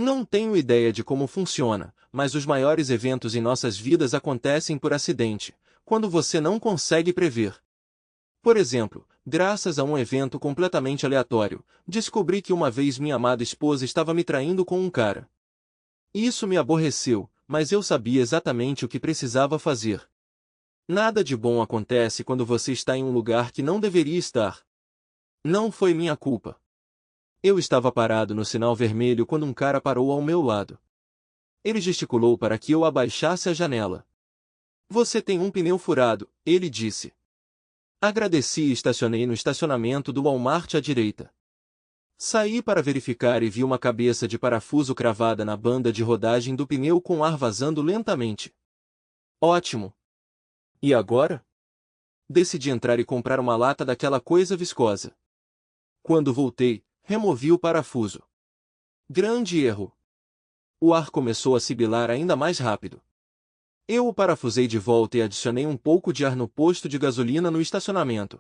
Não tenho ideia de como funciona, mas os maiores eventos em nossas vidas acontecem por acidente, quando você não consegue prever. Por exemplo, graças a um evento completamente aleatório, descobri que uma vez minha amada esposa estava me traindo com um cara. Isso me aborreceu, mas eu sabia exatamente o que precisava fazer. Nada de bom acontece quando você está em um lugar que não deveria estar. Não foi minha culpa. Eu estava parado no sinal vermelho quando um cara parou ao meu lado. Ele gesticulou para que eu abaixasse a janela. Você tem um pneu furado, ele disse. Agradeci e estacionei no estacionamento do Walmart à direita. Saí para verificar e vi uma cabeça de parafuso cravada na banda de rodagem do pneu com ar vazando lentamente. Ótimo! E agora? Decidi entrar e comprar uma lata daquela coisa viscosa. Quando voltei, removi o parafuso. Grande erro! O ar começou a sibilar ainda mais rápido. Eu o parafusei de volta e adicionei um pouco de ar no posto de gasolina no estacionamento.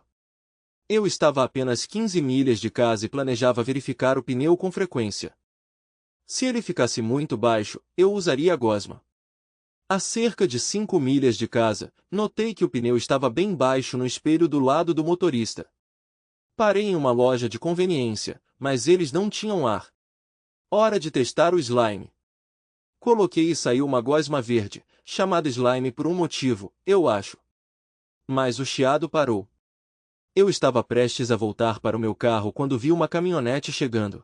Eu estava a apenas 15 milhas de casa e planejava verificar o pneu com frequência. Se ele ficasse muito baixo, eu usaria a gosma. A cerca de 5 milhas de casa, notei que o pneu estava bem baixo no espelho do lado do motorista. Parei em uma loja de conveniência, mas eles não tinham ar. Hora de testar o slime. Coloquei e saiu uma gosma verde, chamada slime por um motivo, eu acho. Mas o chiado parou. Eu estava prestes a voltar para o meu carro quando vi uma caminhonete chegando.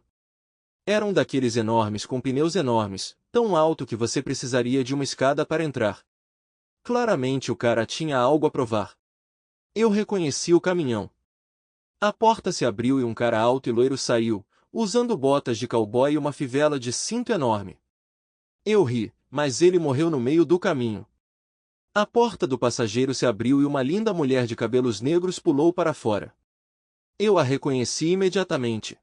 Era um daqueles enormes com pneus enormes, tão alto que você precisaria de uma escada para entrar. Claramente o cara tinha algo a provar. Eu reconheci o caminhão. A porta se abriu e um cara alto e loiro saiu, usando botas de cowboy e uma fivela de cinto enorme. Eu ri, mas ele morreu no meio do caminho. A porta do passageiro se abriu e uma linda mulher de cabelos negros pulou para fora. Eu a reconheci imediatamente.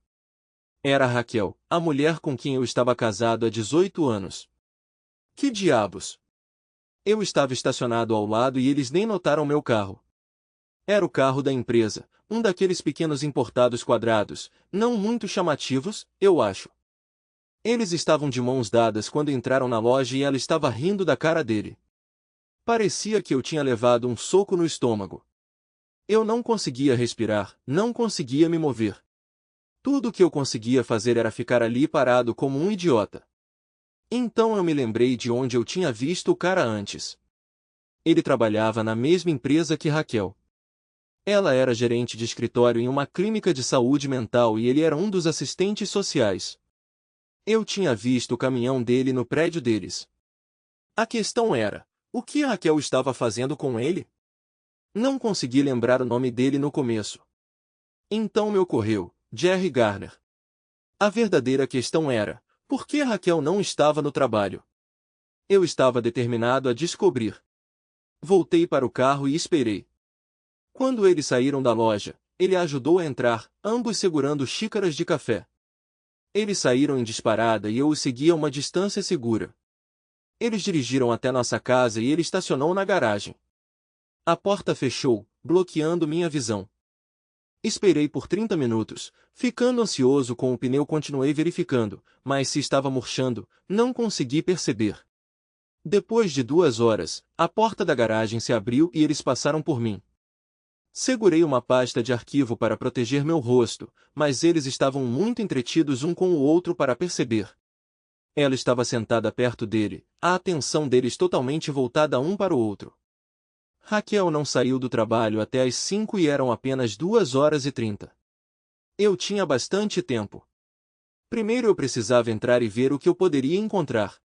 Era Raquel, a mulher com quem eu estava casado há 18 anos. Que diabos! Eu estava estacionado ao lado e eles nem notaram meu carro. Era o carro da empresa, um daqueles pequenos importados quadrados, não muito chamativos, eu acho. Eles estavam de mãos dadas quando entraram na loja e ela estava rindo da cara dele. Parecia que eu tinha levado um soco no estômago. Eu não conseguia respirar, não conseguia me mover. Tudo o que eu conseguia fazer era ficar ali parado como um idiota. Então eu me lembrei de onde eu tinha visto o cara antes. Ele trabalhava na mesma empresa que Raquel. Ela era gerente de escritório em uma clínica de saúde mental e ele era um dos assistentes sociais. Eu tinha visto o caminhão dele no prédio deles. A questão era, o que Raquel estava fazendo com ele? Não consegui lembrar o nome dele no começo. Então me ocorreu, Jerry Garner. A verdadeira questão era, por que Raquel não estava no trabalho? Eu estava determinado a descobrir. Voltei para o carro e esperei. Quando eles saíram da loja, ele a ajudou a entrar, ambos segurando xícaras de café. Eles saíram em disparada e eu os segui a uma distância segura. Eles dirigiram até nossa casa e ele estacionou na garagem. A porta fechou, bloqueando minha visão. Esperei por 30 minutos, ficando ansioso com o pneu continuei verificando, mas se estava murchando, não consegui perceber. Depois de 2 horas, a porta da garagem se abriu e eles passaram por mim. Segurei uma pasta de arquivo para proteger meu rosto, mas eles estavam muito entretidos um com o outro para perceber. Ela estava sentada perto dele, a atenção deles totalmente voltada um para o outro. Raquel não saiu do trabalho até às 5 e eram apenas 2h30. Eu tinha bastante tempo. Primeiro eu precisava entrar e ver o que eu poderia encontrar.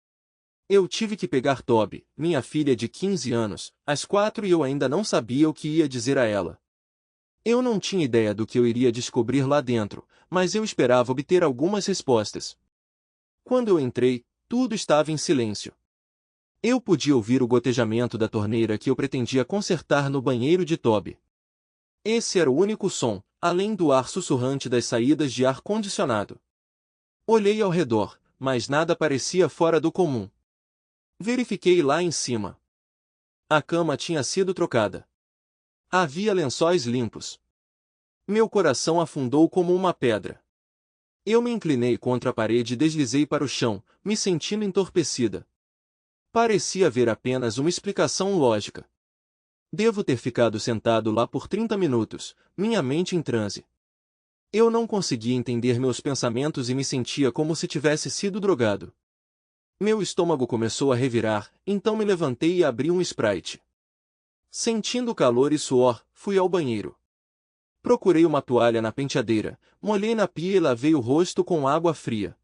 Eu tive que pegar Toby, minha filha de 15 anos, às 4 e eu ainda não sabia o que ia dizer a ela. Eu não tinha ideia do que eu iria descobrir lá dentro, mas eu esperava obter algumas respostas. Quando eu entrei, tudo estava em silêncio. Eu podia ouvir o gotejamento da torneira que eu pretendia consertar no banheiro de Toby. Esse era o único som, além do ar sussurrante das saídas de ar-condicionado. Olhei ao redor, mas nada parecia fora do comum. Verifiquei lá em cima. A cama tinha sido trocada. Havia lençóis limpos. Meu coração afundou como uma pedra. Eu me inclinei contra a parede e deslizei para o chão, me sentindo entorpecida. Parecia haver apenas uma explicação lógica. Devo ter ficado sentado lá por 30 minutos, minha mente em transe. Eu não conseguia entender meus pensamentos e me sentia como se tivesse sido drogado. Meu estômago começou a revirar, então me levantei e abri um Sprite. Sentindo calor e suor, fui ao banheiro. Procurei uma toalha na penteadeira, molhei na pia e lavei o rosto com água fria.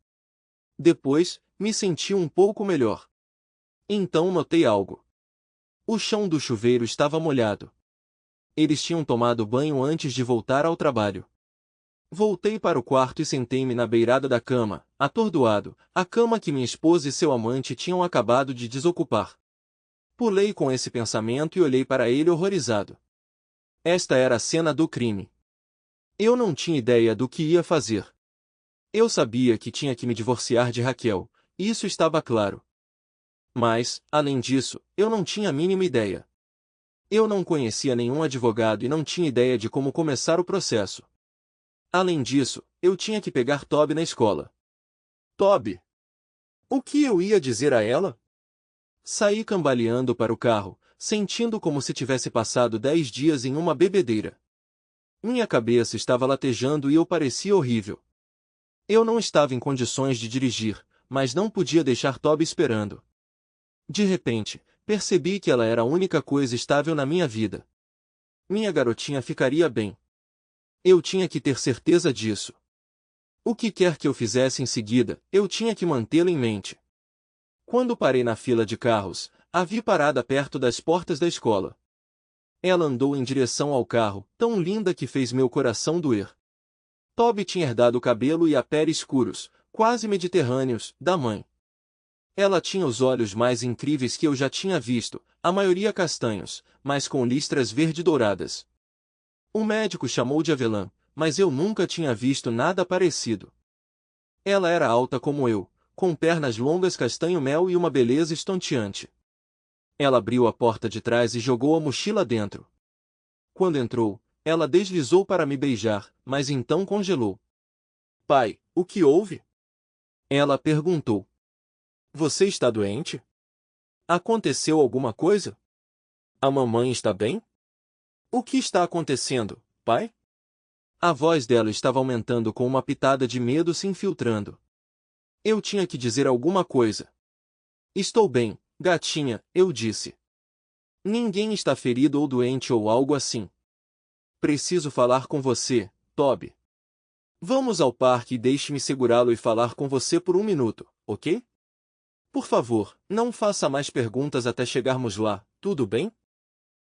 Depois, me senti um pouco melhor. Então notei algo. O chão do chuveiro estava molhado. Eles tinham tomado banho antes de voltar ao trabalho. Voltei para o quarto e sentei-me na beirada da cama, atordoado, a cama que minha esposa e seu amante tinham acabado de desocupar. Pulei com esse pensamento e olhei para ele horrorizado. Esta era a cena do crime. Eu não tinha ideia do que ia fazer. Eu sabia que tinha que me divorciar de Raquel, isso estava claro. Mas, além disso, eu não tinha a mínima ideia. Eu não conhecia nenhum advogado e não tinha ideia de como começar o processo. Além disso, eu tinha que pegar Toby na escola. Toby! O que eu ia dizer a ela? Saí cambaleando para o carro, sentindo como se tivesse passado 10 dias em uma bebedeira. Minha cabeça estava latejando e eu parecia horrível. Eu não estava em condições de dirigir, mas não podia deixar Toby esperando. De repente, percebi que ela era a única coisa estável na minha vida. Minha garotinha ficaria bem. Eu tinha que ter certeza disso. O que quer que eu fizesse em seguida, eu tinha que mantê-lo em mente. Quando parei na fila de carros, a vi parada perto das portas da escola. Ela andou em direção ao carro, tão linda que fez meu coração doer. Toby tinha herdado o cabelo e a pele escuros, quase mediterrâneos, da mãe. Ela tinha os olhos mais incríveis que eu já tinha visto, a maioria castanhos, mas com listras verde-douradas. O médico chamou de avelã, mas eu nunca tinha visto nada parecido. Ela era alta como eu, com pernas longas castanho-mel e uma beleza estonteante. Ela abriu a porta de trás e jogou a mochila dentro. Quando entrou, ela deslizou para me beijar, mas então congelou. Pai, o que houve? Ela perguntou. Você está doente? Aconteceu alguma coisa? A mamãe está bem? O que está acontecendo, pai? A voz dela estava aumentando com uma pitada de medo se infiltrando. Eu tinha que dizer alguma coisa. Estou bem, gatinha, eu disse. Ninguém está ferido ou doente ou algo assim. Preciso falar com você, Toby. Vamos ao parque e deixe-me segurá-lo e falar com você por um minuto, ok? Por favor, não faça mais perguntas até chegarmos lá, tudo bem?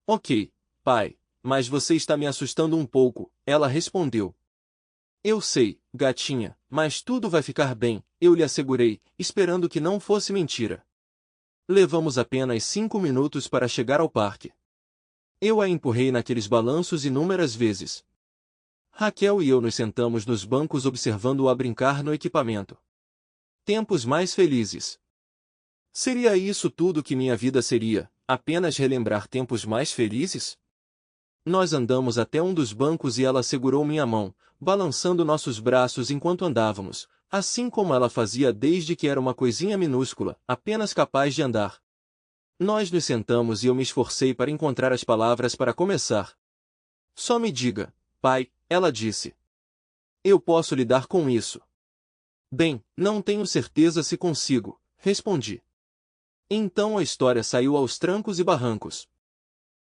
Ok, pai, mas você está me assustando um pouco, ela respondeu. Eu sei, gatinha, mas tudo vai ficar bem, eu lhe assegurei, esperando que não fosse mentira. Levamos apenas 5 minutos para chegar ao parque. Eu a empurrei naqueles balanços inúmeras vezes. Raquel e eu nos sentamos nos bancos observando-o a brincar no equipamento. Tempos mais felizes. Seria isso tudo que minha vida seria, apenas relembrar tempos mais felizes? Nós andamos até um dos bancos e ela segurou minha mão, balançando nossos braços enquanto andávamos, assim como ela fazia desde que era uma coisinha minúscula, apenas capaz de andar. Nós nos sentamos e eu me esforcei para encontrar as palavras para começar. Só me diga, pai, ela disse. Eu posso lidar com isso. Bem, não tenho certeza se consigo, respondi. Então a história saiu aos trancos e barrancos.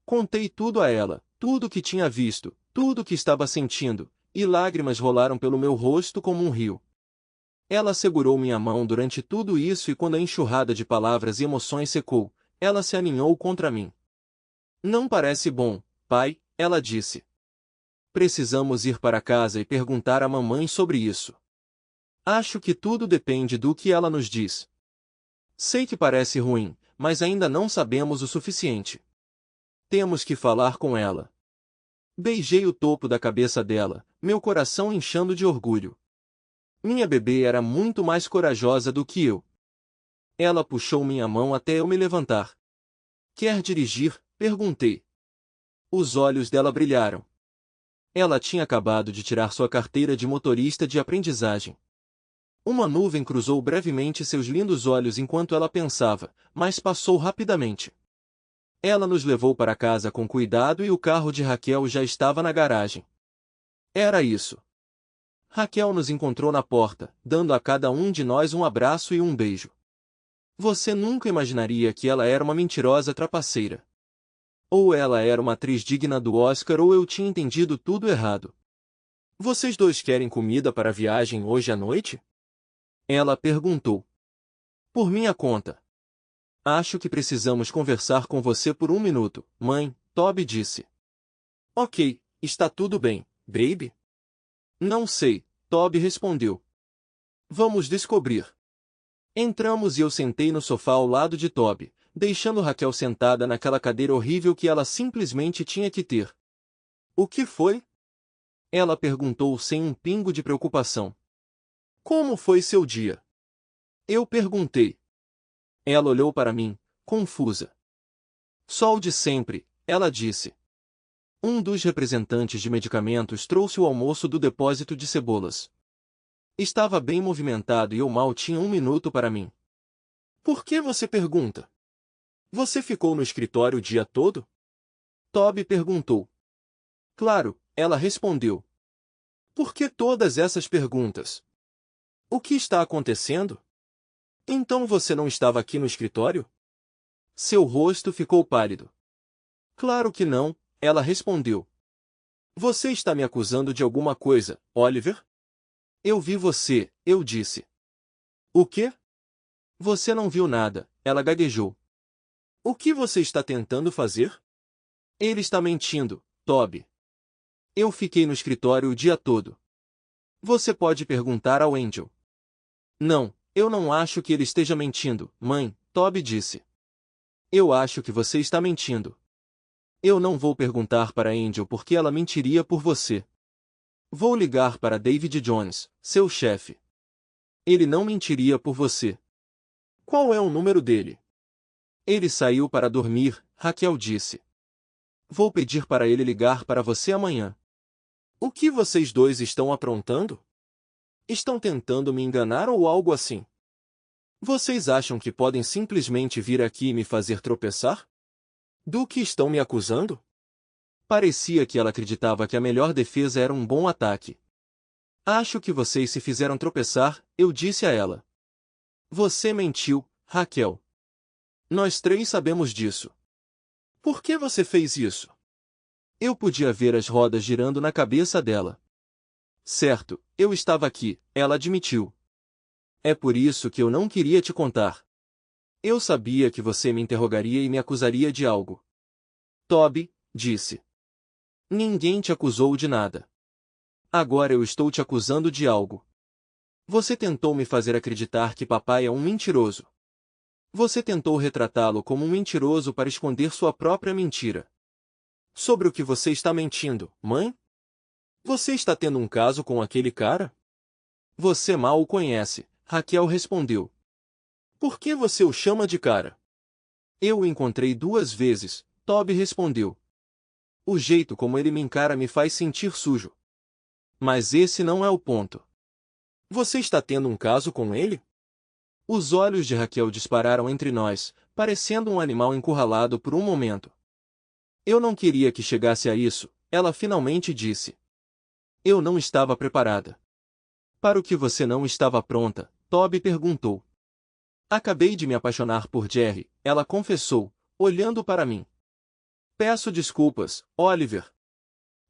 Contei tudo a ela, tudo o que tinha visto, tudo o que estava sentindo, e lágrimas rolaram pelo meu rosto como um rio. Ela segurou minha mão durante tudo isso e quando a enxurrada de palavras e emoções secou, ela se aninhou contra mim. Não parece bom, pai, ela disse. Precisamos ir para casa e perguntar à mamãe sobre isso. Acho que tudo depende do que ela nos diz. Sei que parece ruim, mas ainda não sabemos o suficiente. Temos que falar com ela. Beijei o topo da cabeça dela, meu coração inchando de orgulho. Minha bebê era muito mais corajosa do que eu. Ela puxou minha mão até eu me levantar. Quer dirigir? Perguntei. Os olhos dela brilharam. Ela tinha acabado de tirar sua carteira de motorista de aprendizagem. Uma nuvem cruzou brevemente seus lindos olhos enquanto ela pensava, mas passou rapidamente. Ela nos levou para casa com cuidado e o carro de Raquel já estava na garagem. Era isso. Raquel nos encontrou na porta, dando a cada um de nós um abraço e um beijo. Você nunca imaginaria que ela era uma mentirosa trapaceira. Ou ela era uma atriz digna do Oscar ou eu tinha entendido tudo errado. Vocês dois querem comida para a viagem hoje à noite? Ela perguntou. Por minha conta. Acho que precisamos conversar com você por um minuto, mãe, Toby disse. Ok, está tudo bem, baby? Não sei, Toby respondeu. Vamos descobrir. Entramos e eu sentei no sofá ao lado de Toby, deixando Raquel sentada naquela cadeira horrível que ela simplesmente tinha que ter. O que foi? Ela perguntou sem um pingo de preocupação. Como foi seu dia? Eu perguntei. Ela olhou para mim, confusa. Só o de sempre, ela disse. Um dos representantes de medicamentos trouxe o almoço do depósito de cebolas. Estava bem movimentado e eu mal tinha um minuto para mim. Por que você pergunta? Você ficou no escritório o dia todo? Toby perguntou. Claro, ela respondeu. Por que todas essas perguntas? O que está acontecendo? Então você não estava aqui no escritório? Seu rosto ficou pálido. Claro que não, ela respondeu. Você está me acusando de alguma coisa, Oliver? Eu vi você, eu disse. O quê? Você não viu nada, ela gaguejou. O que você está tentando fazer? Ele está mentindo, Toby. Eu fiquei no escritório o dia todo. Você pode perguntar ao Angel. Não, eu não acho que ele esteja mentindo, mãe, Toby disse. Eu acho que você está mentindo. Eu não vou perguntar para Angel porque ela mentiria por você. Vou ligar para David Jones, seu chefe. Ele não mentiria por você. Qual é o número dele? Ele saiu para dormir, Raquel disse. Vou pedir para ele ligar para você amanhã. O que vocês dois estão aprontando? Estão tentando me enganar ou algo assim? Vocês acham que podem simplesmente vir aqui e me fazer tropeçar? Do que estão me acusando? Parecia que ela acreditava que a melhor defesa era um bom ataque. Acho que vocês se fizeram tropeçar, eu disse a ela. Você mentiu, Raquel. Nós três sabemos disso. Por que você fez isso? Eu podia ver as rodas girando na cabeça dela. Certo, eu estava aqui, ela admitiu. É por isso que eu não queria te contar. Eu sabia que você me interrogaria e me acusaria de algo. Toby, disse. Ninguém te acusou de nada. Agora eu estou te acusando de algo. Você tentou me fazer acreditar que papai é um mentiroso. Você tentou retratá-lo como um mentiroso para esconder sua própria mentira. Sobre o que você está mentindo, mãe? Você está tendo um caso com aquele cara? Você mal o conhece, Raquel respondeu. Por que você o chama de cara? Eu o encontrei 2 vezes, Toby respondeu. O jeito como ele me encara me faz sentir sujo. Mas esse não é o ponto. Você está tendo um caso com ele? Os olhos de Raquel dispararam entre nós, parecendo um animal encurralado por um momento. Eu não queria que chegasse a isso, ela finalmente disse. Eu não estava preparada. Para o que você não estava pronta? Toby perguntou. Acabei de me apaixonar por Jerry, ela confessou, olhando para mim. Peço desculpas, Oliver.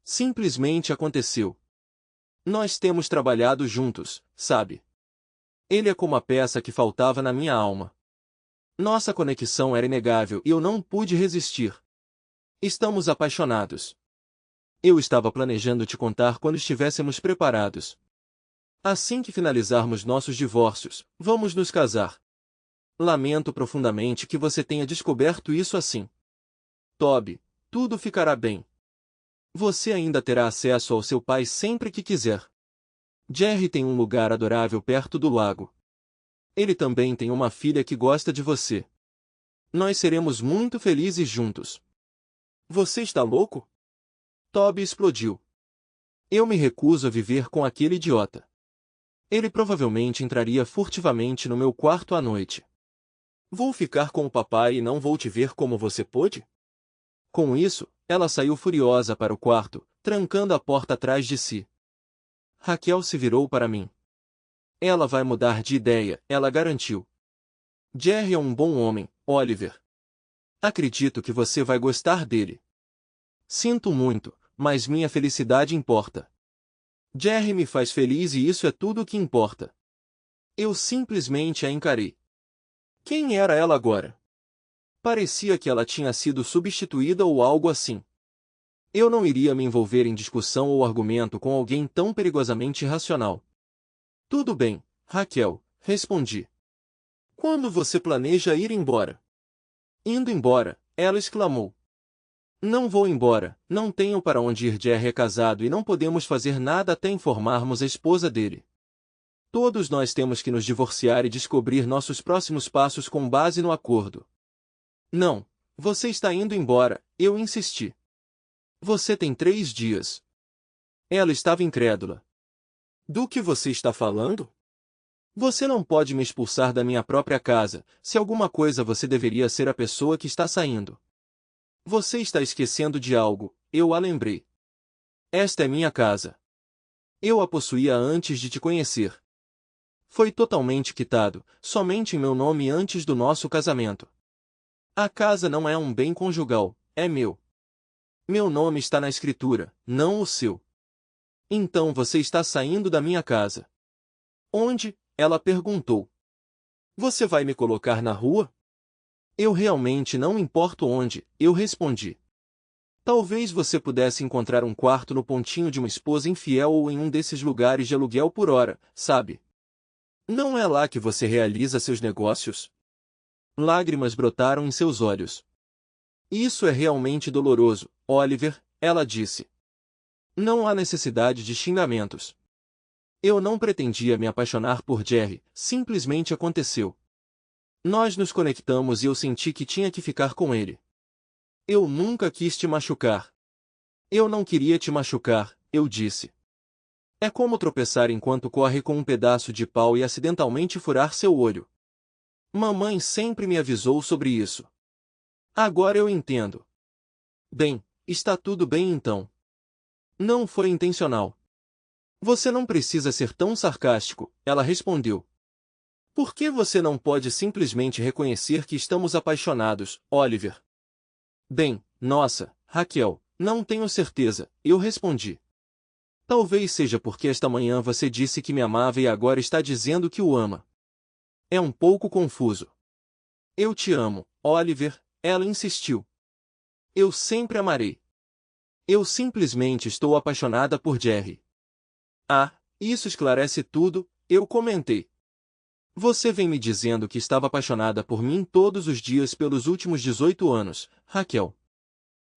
Simplesmente aconteceu. Nós temos trabalhado juntos, sabe? Ele é como a peça que faltava na minha alma. Nossa conexão era inegável e eu não pude resistir. Estamos apaixonados. Eu estava planejando te contar quando estivéssemos preparados. Assim que finalizarmos nossos divórcios, vamos nos casar. Lamento profundamente que você tenha descoberto isso assim. Toby, tudo ficará bem. Você ainda terá acesso ao seu pai sempre que quiser. Jerry tem um lugar adorável perto do lago. Ele também tem uma filha que gosta de você. Nós seremos muito felizes juntos. Você está louco? Toby explodiu. Eu me recuso a viver com aquele idiota. Ele provavelmente entraria furtivamente no meu quarto à noite. Vou ficar com o papai e não vou te ver como você pôde? Com isso, ela saiu furiosa para o quarto, trancando a porta atrás de si. Raquel se virou para mim. Ela vai mudar de ideia, ela garantiu. Jerry é um bom homem, Oliver. Acredito que você vai gostar dele. Sinto muito, mas minha felicidade importa. Jerry me faz feliz e isso é tudo o que importa. Eu simplesmente a encarei. Quem era ela agora? Parecia que ela tinha sido substituída ou algo assim. Eu não iria me envolver em discussão ou argumento com alguém tão perigosamente irracional. Tudo bem, Raquel, respondi. Quando você planeja ir embora? Indo embora, ela exclamou. Não vou embora, não tenho para onde ir. Jerry é casado e não podemos fazer nada até informarmos a esposa dele. Todos nós temos que nos divorciar e descobrir nossos próximos passos com base no acordo. Não, você está indo embora, eu insisti. Você tem 3 dias. Ela estava incrédula. Do que você está falando? Você não pode me expulsar da minha própria casa, se alguma coisa você deveria ser a pessoa que está saindo. Você está esquecendo de algo, eu a lembrei. Esta é minha casa. Eu a possuía antes de te conhecer. Foi totalmente quitado, somente em meu nome antes do nosso casamento. A casa não é um bem conjugal, é meu. Meu nome está na escritura, não o seu. Então você está saindo da minha casa. Onde? Ela perguntou. Você vai me colocar na rua? Eu realmente não importo onde, eu respondi. Talvez você pudesse encontrar um quarto no pontinho de uma esposa infiel ou em um desses lugares de aluguel por hora, sabe? Não é lá que você realiza seus negócios? Lágrimas brotaram em seus olhos. Isso é realmente doloroso, Oliver, ela disse. Não há necessidade de xingamentos. Eu não pretendia me apaixonar por Jerry, simplesmente aconteceu. Nós nos conectamos e eu senti que tinha que ficar com ele. Eu nunca quis te machucar. Eu não queria te machucar, eu disse. É como tropeçar enquanto corre com um pedaço de pau e acidentalmente furar seu olho. Mamãe sempre me avisou sobre isso. Agora eu entendo. Bem, está tudo bem então. Não foi intencional. Você não precisa ser tão sarcástico, ela respondeu. Por que você não pode simplesmente reconhecer que estamos apaixonados, Oliver? Bem, nossa, Raquel, não tenho certeza, eu respondi. Talvez seja porque esta manhã você disse que me amava e agora está dizendo que o ama. É um pouco confuso. Eu te amo, Oliver, ela insistiu. Eu sempre amarei. Eu simplesmente estou apaixonada por Jerry. Ah, isso esclarece tudo, eu comentei. Você vem me dizendo que estava apaixonada por mim todos os dias pelos últimos 18 anos, Raquel.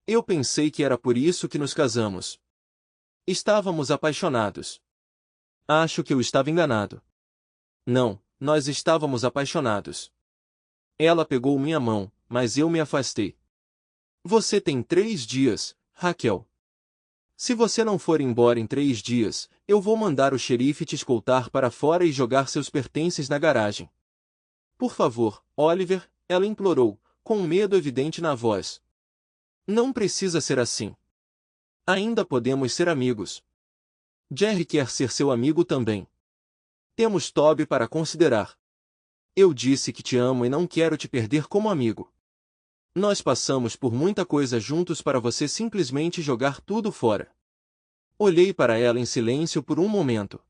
Eu pensei que era por isso que nos casamos. Estávamos apaixonados. Acho que eu estava enganado. Não, nós estávamos apaixonados. Ela pegou minha mão, mas eu me afastei. Você tem 3 dias, Raquel. Se você não for embora em 3 dias, eu vou mandar o xerife te escoltar para fora e jogar seus pertences na garagem. Por favor, Oliver, ela implorou, com um medo evidente na voz. Não precisa ser assim. Ainda podemos ser amigos. Jerry quer ser seu amigo também. Temos Toby para considerar. Eu disse que te amo e não quero te perder como amigo. Nós passamos por muita coisa juntos para você simplesmente jogar tudo fora. Olhei para ela em silêncio por um momento.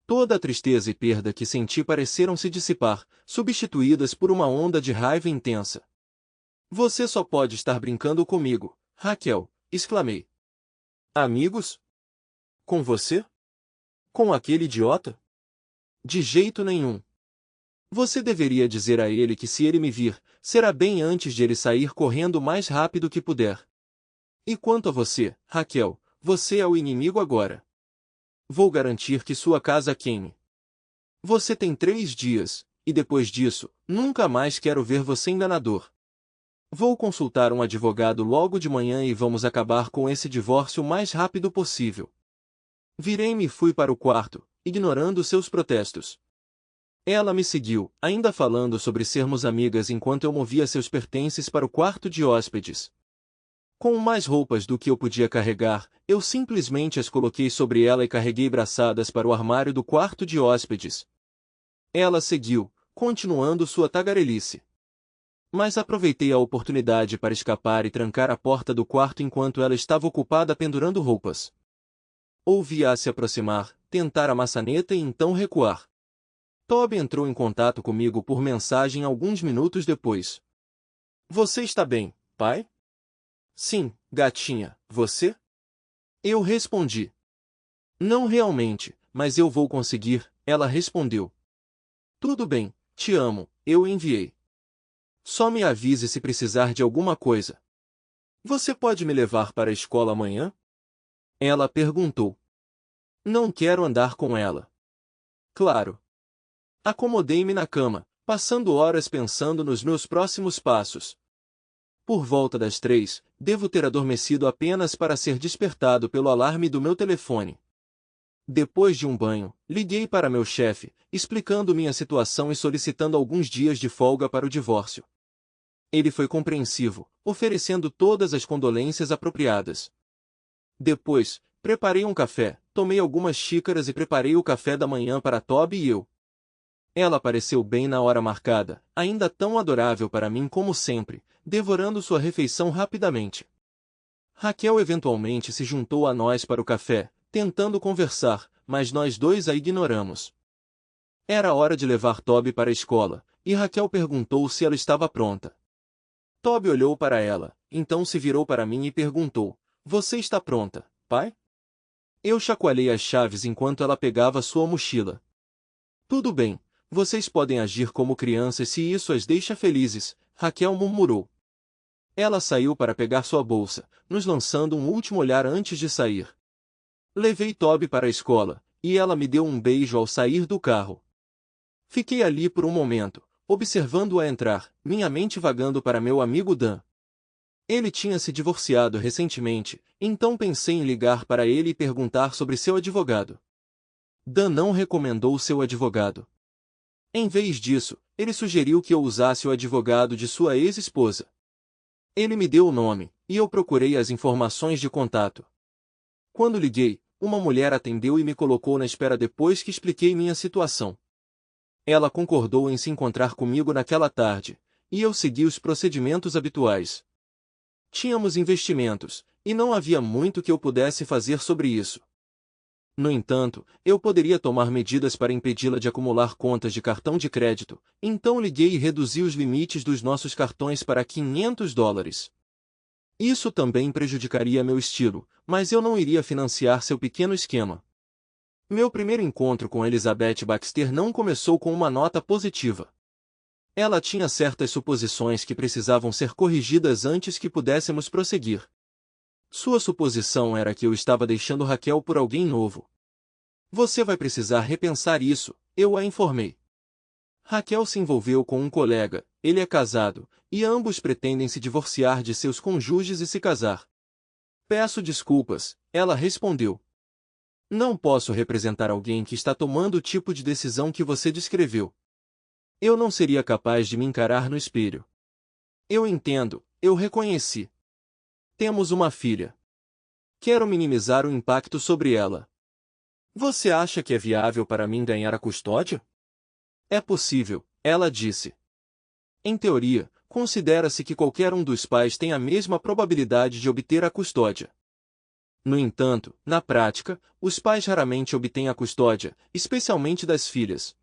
Toda a tristeza e perda que senti pareceram se dissipar, substituídas por uma onda de raiva intensa. Você só pode estar brincando comigo, Raquel, exclamei. Amigos? Com você? Com aquele idiota? De jeito nenhum. Você deveria dizer a ele que se ele me vir, será bem antes de ele sair correndo o mais rápido que puder. E quanto a você, Raquel, você é o inimigo agora. Vou garantir que sua casa queime. Você tem 3 dias, e depois disso, nunca mais quero ver você enganador. Vou consultar um advogado logo de manhã e vamos acabar com esse divórcio o mais rápido possível. Virei-me e fui para o quarto, ignorando seus protestos. Ela me seguiu, ainda falando sobre sermos amigas enquanto eu movia seus pertences para o quarto de hóspedes. Com mais roupas do que eu podia carregar, eu simplesmente as coloquei sobre ela e carreguei braçadas para o armário do quarto de hóspedes. Ela seguiu, continuando sua tagarelice. Mas aproveitei a oportunidade para escapar e trancar a porta do quarto enquanto ela estava ocupada pendurando roupas. Ouvi-a se aproximar, tentar a maçaneta e então recuar. Toby entrou em contato comigo por mensagem alguns minutos depois. Você está bem, pai? Sim, gatinha, você? Eu respondi. Não realmente, mas eu vou conseguir, ela respondeu. Tudo bem, te amo, eu enviei. Só me avise se precisar de alguma coisa. Você pode me levar para a escola amanhã? Ela perguntou. Não quero andar com ela. Claro. Acomodei-me na cama, passando horas pensando nos meus próximos passos. Por volta das 3, devo ter adormecido apenas para ser despertado pelo alarme do meu telefone. Depois de um banho, liguei para meu chefe, explicando minha situação e solicitando alguns dias de folga para o divórcio. Ele foi compreensivo, oferecendo todas as condolências apropriadas. Depois, preparei um café, tomei algumas xícaras e preparei o café da manhã para Toby e eu. Ela apareceu bem na hora marcada, ainda tão adorável para mim como sempre, devorando sua refeição rapidamente. Raquel eventualmente se juntou a nós para o café, tentando conversar, mas nós dois a ignoramos. Era hora de levar Toby para a escola, e Raquel perguntou se ela estava pronta. Toby olhou para ela, então se virou para mim e perguntou, você está pronta, pai? Eu chacoalhei as chaves enquanto ela pegava sua mochila. Tudo bem. Vocês podem agir como crianças se isso as deixa felizes, Raquel murmurou. Ela saiu para pegar sua bolsa, nos lançando um último olhar antes de sair. Levei Toby para a escola, e ela me deu um beijo ao sair do carro. Fiquei ali por um momento, observando-a entrar, minha mente vagando para meu amigo Dan. Ele tinha se divorciado recentemente, então pensei em ligar para ele e perguntar sobre seu advogado. Dan não recomendou seu advogado. Em vez disso, ele sugeriu que eu usasse o advogado de sua ex-esposa. Ele me deu o nome, e eu procurei as informações de contato. Quando liguei, uma mulher atendeu e me colocou na espera depois que expliquei minha situação. Ela concordou em se encontrar comigo naquela tarde, e eu segui os procedimentos habituais. Tínhamos investimentos, e não havia muito que eu pudesse fazer sobre isso. No entanto, eu poderia tomar medidas para impedi-la de acumular contas de cartão de crédito, então liguei e reduzi os limites dos nossos cartões para $500. Isso também prejudicaria meu estilo, mas eu não iria financiar seu pequeno esquema. Meu primeiro encontro com Elizabeth Baxter não começou com uma nota positiva. Ela tinha certas suposições que precisavam ser corrigidas antes que pudéssemos prosseguir. Sua suposição era que eu estava deixando Raquel por alguém novo. Você vai precisar repensar isso, eu a informei. Raquel se envolveu com um colega, ele é casado, e ambos pretendem se divorciar de seus cônjuges e se casar. Peço desculpas, ela respondeu. Não posso representar alguém que está tomando o tipo de decisão que você descreveu. Eu não seria capaz de me encarar no espelho. Eu entendo, eu reconheci. Temos uma filha. Quero minimizar o impacto sobre ela. Você acha que é viável para mim ganhar a custódia? É possível, ela disse. Em teoria, considera-se que qualquer um dos pais tem a mesma probabilidade de obter a custódia. No entanto, na prática, os pais raramente obtêm a custódia, especialmente das filhas.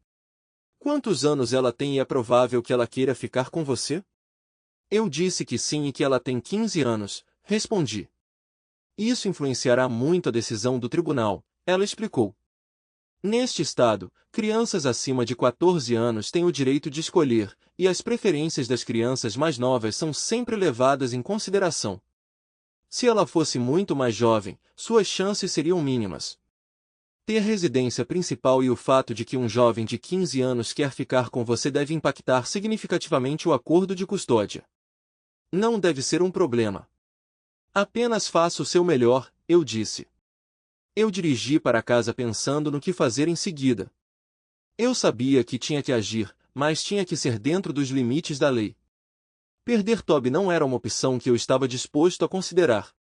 Quantos anos ela tem e é provável que ela queira ficar com você? Eu disse que sim e que ela tem 15 anos, respondi. Isso influenciará muito a decisão do tribunal, ela explicou. Neste estado, crianças acima de 14 anos têm o direito de escolher, e as preferências das crianças mais novas são sempre levadas em consideração. Se ela fosse muito mais jovem, suas chances seriam mínimas. Ter residência principal e o fato de que um jovem de 15 anos quer ficar com você deve impactar significativamente o acordo de custódia. Não deve ser um problema. Apenas faça o seu melhor, eu disse. Eu dirigi para casa pensando no que fazer em seguida. Eu sabia que tinha que agir, mas tinha que ser dentro dos limites da lei. Perder Toby não era uma opção que eu estava disposto a considerar.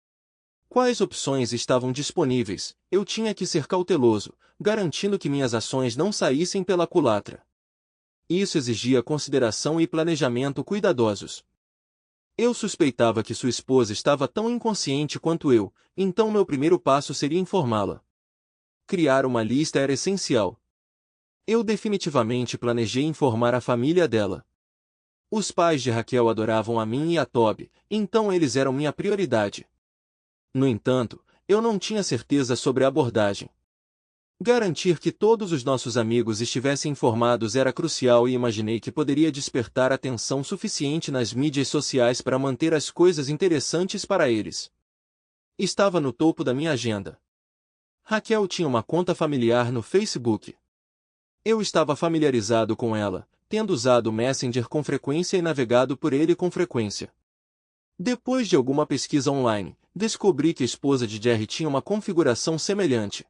Quais opções estavam disponíveis? Eu tinha que ser cauteloso, garantindo que minhas ações não saíssem pela culatra. Isso exigia consideração e planejamento cuidadosos. Eu suspeitava que sua esposa estava tão inconsciente quanto eu, então meu primeiro passo seria informá-la. Criar uma lista era essencial. Eu definitivamente planejei informar a família dela. Os pais de Raquel adoravam a mim e a Toby, então eles eram minha prioridade. No entanto, eu não tinha certeza sobre a abordagem. Garantir que todos os nossos amigos estivessem informados era crucial e imaginei que poderia despertar atenção suficiente nas mídias sociais para manter as coisas interessantes para eles. Estava no topo da minha agenda. Raquel tinha uma conta familiar no Facebook. Eu estava familiarizado com ela, tendo usado o Messenger com frequência e navegado por ele com frequência. Depois de alguma pesquisa online, descobri que a esposa de Jerry tinha uma configuração semelhante.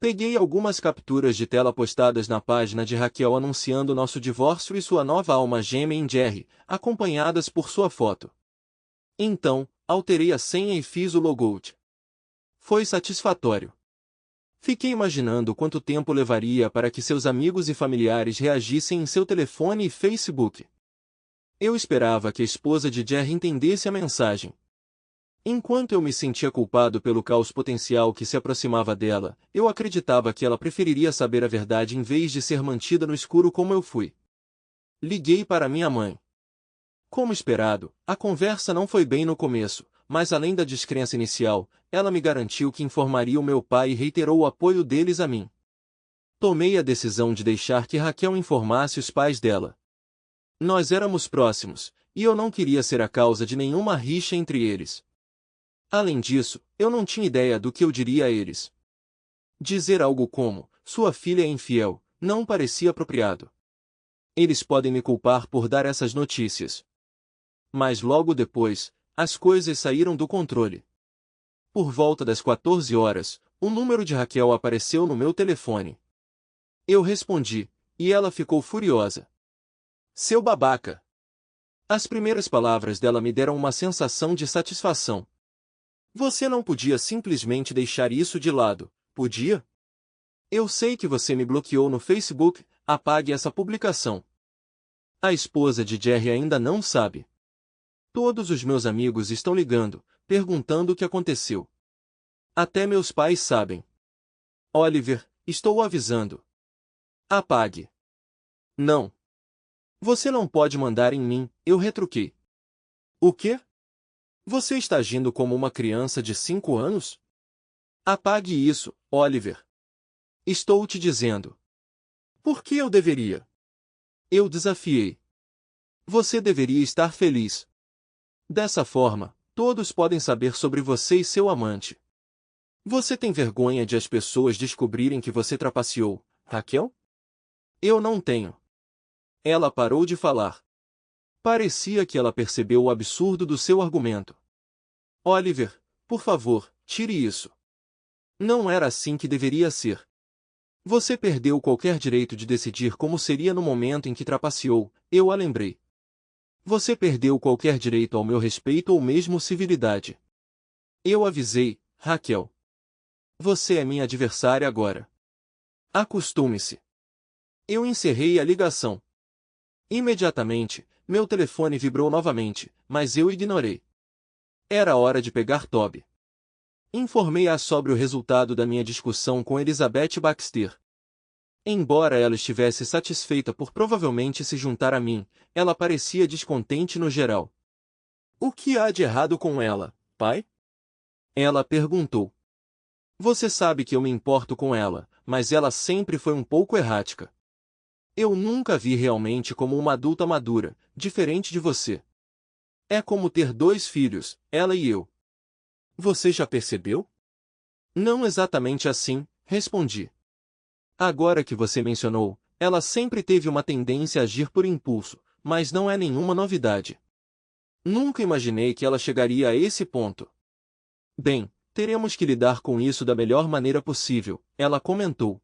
Peguei algumas capturas de tela postadas na página de Raquel anunciando nosso divórcio e sua nova alma gêmea em Jerry, acompanhadas por sua foto. Então, alterei a senha e fiz o logout. Foi satisfatório. Fiquei imaginando quanto tempo levaria para que seus amigos e familiares reagissem em seu telefone e Facebook. Eu esperava que a esposa de Jerry entendesse a mensagem. Enquanto eu me sentia culpado pelo caos potencial que se aproximava dela, eu acreditava que ela preferiria saber a verdade em vez de ser mantida no escuro como eu fui. Liguei para minha mãe. Como esperado, a conversa não foi bem no começo, mas além da descrença inicial, ela me garantiu que informaria o meu pai e reiterou o apoio deles a mim. Tomei a decisão de deixar que Raquel informasse os pais dela. Nós éramos próximos, e eu não queria ser a causa de nenhuma rixa entre eles. Além disso, eu não tinha ideia do que eu diria a eles. Dizer algo como, sua filha é infiel, não parecia apropriado. Eles podem me culpar por dar essas notícias. Mas logo depois, as coisas saíram do controle. Por volta das 14 horas, o número de Raquel apareceu no meu telefone. Eu respondi, e ela ficou furiosa. Seu babaca! As primeiras palavras dela me deram uma sensação de satisfação. Você não podia simplesmente deixar isso de lado, podia? Eu sei que você me bloqueou no Facebook, apague essa publicação. A esposa de Jerry ainda não sabe. Todos os meus amigos estão ligando, perguntando o que aconteceu. Até meus pais sabem. Oliver, estou avisando. Apague. Não. Você não pode mandar em mim, eu retruquei. O quê? Você está agindo como uma criança de 5 anos? Apague isso, Oliver. Estou te dizendo. Por que eu deveria? Eu desafiei. Você deveria estar feliz. Dessa forma, todos podem saber sobre você e seu amante. Você tem vergonha de as pessoas descobrirem que você trapaceou, Raquel? Eu não tenho. Ela parou de falar. Parecia que ela percebeu o absurdo do seu argumento. Oliver, por favor, tire isso. Não era assim que deveria ser. Você perdeu qualquer direito de decidir como seria no momento em que trapaceou, eu a lembrei. Você perdeu qualquer direito ao meu respeito ou mesmo civilidade. Eu avisei, Raquel. Você é minha adversária agora. Acostume-se. Eu encerrei a ligação. Imediatamente, meu telefone vibrou novamente, mas eu ignorei. Era hora de pegar Toby. Informei-a sobre o resultado da minha discussão com Elizabeth Baxter. Embora ela estivesse satisfeita por provavelmente se juntar a mim, ela parecia descontente no geral. O que há de errado com ela, pai? Ela perguntou. Você sabe que eu me importo com ela, mas ela sempre foi um pouco errática. Eu nunca a vi realmente como uma adulta madura, diferente de você. É como ter 2 filhos, ela e eu. Você já percebeu? Não exatamente assim, respondi. Agora que você mencionou, ela sempre teve uma tendência a agir por impulso, mas não é nenhuma novidade. Nunca imaginei que ela chegaria a esse ponto. Bem, Teremos que lidar com isso da melhor maneira possível, ela comentou.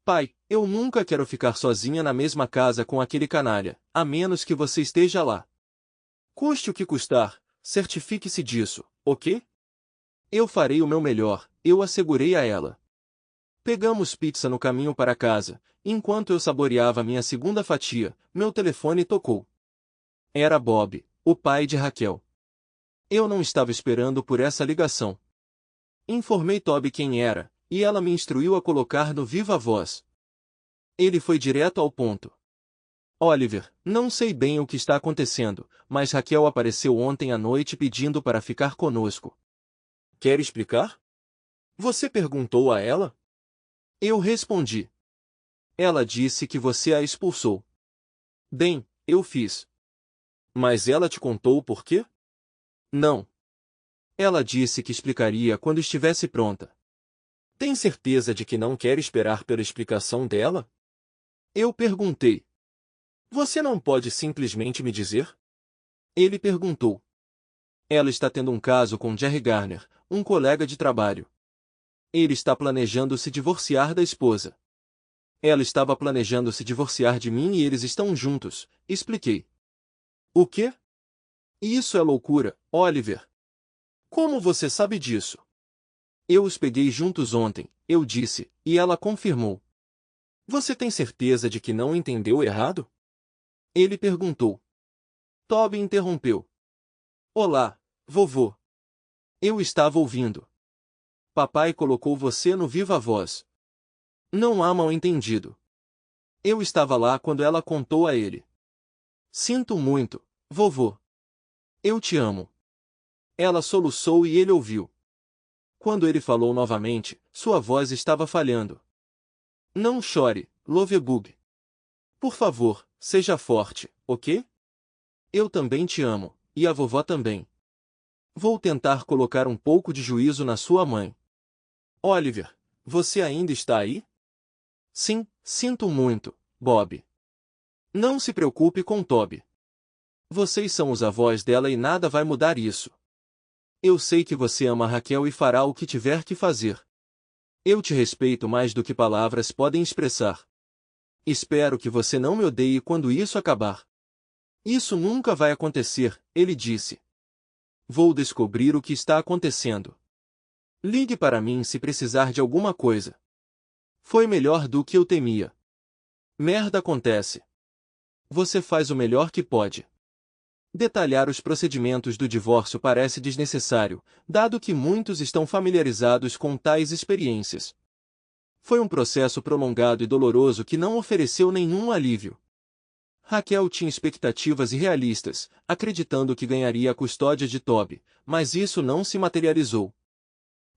Pai, eu nunca quero ficar sozinha na mesma casa com aquele canalha, a menos que você esteja lá. Custe o que custar, certifique-se disso, ok? Eu farei o meu melhor, eu assegurei a ela. Pegamos pizza no caminho para casa. Enquanto eu saboreava minha segunda fatia, meu telefone tocou. Era Bob, o pai de Raquel. Eu não estava esperando por essa ligação. Informei Toby quem era, e ela me instruiu a colocar no viva voz. Ele foi direto ao ponto. Oliver, não sei bem o que está acontecendo, mas Raquel apareceu ontem à noite pedindo para ficar conosco. Quer explicar? Você perguntou a ela? Eu respondi. Ela disse que você a expulsou. Bem, eu fiz. Mas ela te contou o porquê? Não. Ela disse que explicaria quando estivesse pronta. Tem certeza de que não quer esperar pela explicação dela? Eu perguntei. Você não pode simplesmente me dizer? Ele perguntou. Ela está tendo um caso com Jerry Garner, um colega de trabalho. Ele está planejando se divorciar da esposa. Ela estava planejando se divorciar de mim e eles estão juntos, expliquei. O quê? Isso é loucura, Oliver. Como você sabe disso? Eu os peguei juntos ontem, eu disse, e ela confirmou. Você tem certeza de que não entendeu errado? Ele perguntou. Toby interrompeu. Olá, vovô. Eu estava ouvindo. Papai colocou você no viva voz. Não há mal-entendido. Eu estava lá quando ela contou a ele. Sinto muito, vovô. Eu te amo. Ela soluçou e ele ouviu. Quando ele falou novamente, sua voz estava falhando. Não chore, Lovebug. Por favor, seja forte, ok? Eu também te amo, e a vovó também. Vou tentar colocar um pouco de juízo na sua mãe. Oliver, você ainda está aí? Sim, sinto muito, Bob. Não se preocupe com Toby. Vocês são os avós dela e nada vai mudar isso. Eu sei que você ama Raquel e fará o que tiver que fazer. Eu te respeito mais do que palavras podem expressar. Espero que você não me odeie quando isso acabar. Isso nunca vai acontecer, ele disse. Vou descobrir o que está acontecendo. Ligue para mim se precisar de alguma coisa. Foi melhor do que eu temia. Merda acontece. Você faz o melhor que pode. Detalhar os procedimentos do divórcio parece desnecessário, dado que muitos estão familiarizados com tais experiências. Foi um processo prolongado e doloroso que não ofereceu nenhum alívio. Raquel tinha expectativas irrealistas, acreditando que ganharia a custódia de Toby, mas isso não se materializou.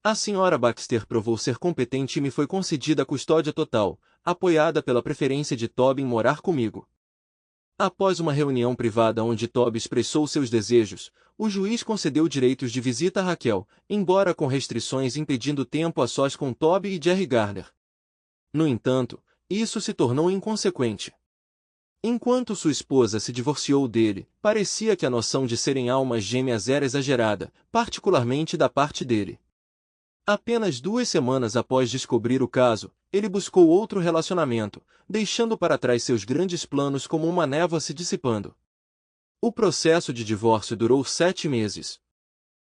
A senhora Baxter provou ser competente e me foi concedida a custódia total, apoiada pela preferência de Toby em morar comigo. Após uma reunião privada onde Toby expressou seus desejos, o juiz concedeu direitos de visita a Raquel, embora com restrições impedindo tempo a sós com Toby e Jerry Garner. No entanto, isso se tornou inconsequente. Enquanto sua esposa se divorciou dele, parecia que a noção de serem almas gêmeas era exagerada, particularmente da parte dele. Apenas 2 semanas após descobrir o caso, ele buscou outro relacionamento, deixando para trás seus grandes planos como uma névoa se dissipando. O processo de divórcio durou 7 meses.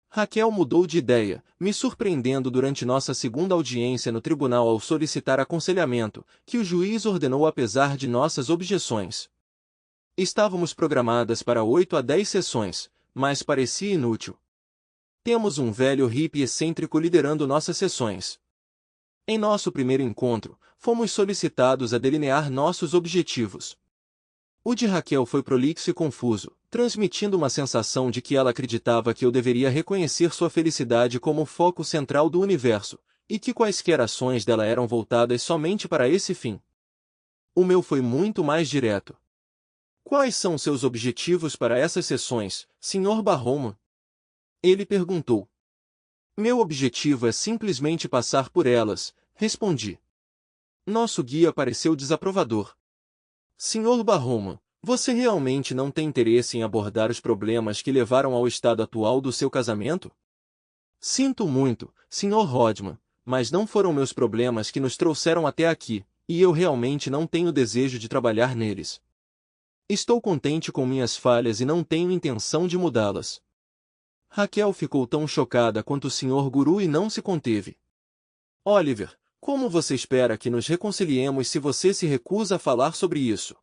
Raquel mudou de ideia, me surpreendendo durante nossa segunda audiência no tribunal ao solicitar aconselhamento, que o juiz ordenou apesar de nossas objeções. Estávamos programadas para 8 a 10 sessões, mas parecia inútil. Temos um velho hippie excêntrico liderando nossas sessões. Em nosso primeiro encontro, fomos solicitados a delinear nossos objetivos. O de Raquel foi prolixo e confuso, transmitindo uma sensação de que ela acreditava que eu deveria reconhecer sua felicidade como o foco central do universo, e que quaisquer ações dela eram voltadas somente para esse fim. O meu foi muito mais direto. Quais são seus objetivos para essas sessões, Sr. Barroma? Ele perguntou. Meu objetivo é simplesmente passar por elas, respondi. Nosso guia pareceu desaprovador. Sr. Barroma, você realmente não tem interesse em abordar os problemas que levaram ao estado atual do seu casamento? Sinto muito, Sr. Rodman, mas não foram meus problemas que nos trouxeram até aqui, e eu realmente não tenho desejo de trabalhar neles. Estou contente com minhas falhas e não tenho intenção de mudá-las. Raquel ficou tão chocada quanto o Sr. Guru e não se conteve. Oliver, como você espera que nos reconciliemos se você se recusa a falar sobre isso?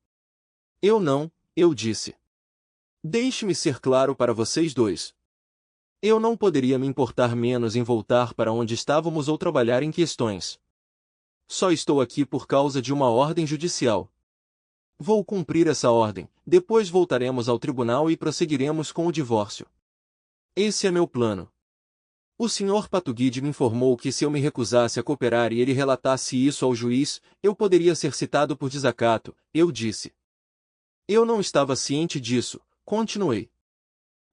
Eu disse. Deixe-me ser claro para vocês dois. Eu não poderia me importar menos em voltar para onde estávamos ou trabalhar em questões. Só estou aqui por causa de uma ordem judicial. Vou cumprir essa ordem, depois voltaremos ao tribunal e prosseguiremos com o divórcio. Esse é meu plano. O Sr. Patuguide me informou que se eu me recusasse a cooperar e ele relatasse isso ao juiz, eu poderia ser citado por desacato, eu disse. Eu não estava ciente disso, continuei.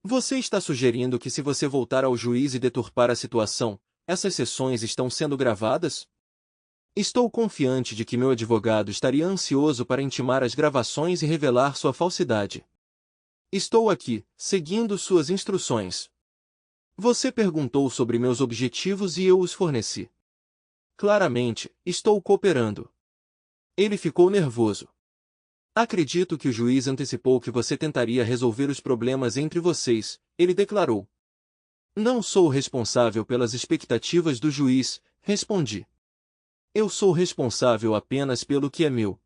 Você está sugerindo que se você voltar ao juiz e deturpar a situação, essas sessões estão sendo gravadas? Estou confiante de que meu advogado estaria ansioso para intimar as gravações e revelar sua falsidade. Estou aqui, seguindo suas instruções. Você perguntou sobre meus objetivos e eu os forneci. Claramente, estou cooperando. Ele ficou nervoso. Acredito que o juiz antecipou que você tentaria resolver os problemas entre vocês, ele declarou. Não sou responsável pelas expectativas do juiz, respondi. Eu sou responsável apenas pelo que é meu.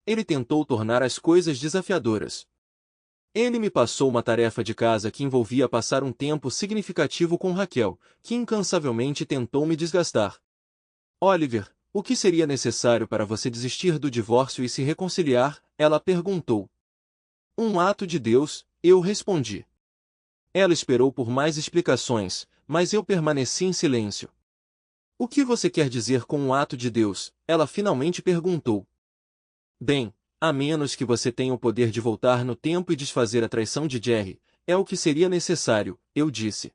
Ele tentou tornar as coisas desafiadoras. Ele me passou uma tarefa de casa que envolvia passar um tempo significativo com Raquel, que incansavelmente tentou me desgastar. Oliver, o que seria necessário para você desistir do divórcio e se reconciliar? Ela perguntou. Um ato de Deus, eu respondi. Ela esperou por mais explicações, mas eu permaneci em silêncio. O que você quer dizer com um ato de Deus? Ela finalmente perguntou. Bem, a menos que você tenha o poder de voltar no tempo e desfazer a traição de Jerry, é o que seria necessário, eu disse.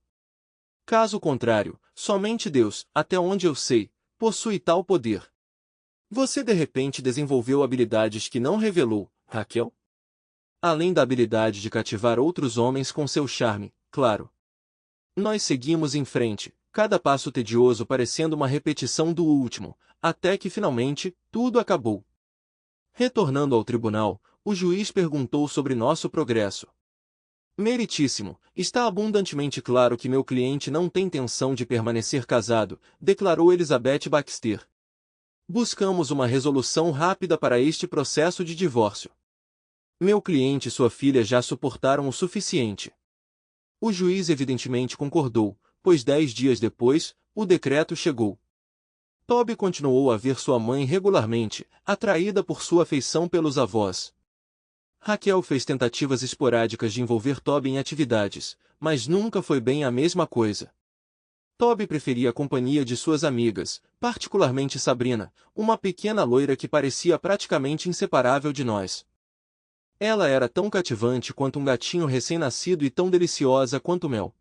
Caso contrário, somente Deus, até onde eu sei, possui tal poder. Você de repente desenvolveu habilidades que não revelou, Raquel? Além da habilidade de cativar outros homens com seu charme, claro. Nós seguimos em frente, cada passo tedioso parecendo uma repetição do último, até que finalmente, tudo acabou. Retornando ao tribunal, o juiz perguntou sobre nosso progresso. Meritíssimo, está abundantemente claro que meu cliente não tem intenção de permanecer casado, declarou Elizabeth Baxter. Buscamos uma resolução rápida para este processo de divórcio. Meu cliente e sua filha já suportaram o suficiente. O juiz evidentemente concordou, pois 10 dias depois, o decreto chegou. Toby continuou a ver sua mãe regularmente, atraída por sua afeição pelos avós. Raquel fez tentativas esporádicas de envolver Toby em atividades, mas nunca foi bem a mesma coisa. Toby preferia a companhia de suas amigas, particularmente Sabrina, uma pequena loira que parecia praticamente inseparável de nós. Ela era tão cativante quanto um gatinho recém-nascido e tão deliciosa quanto mel.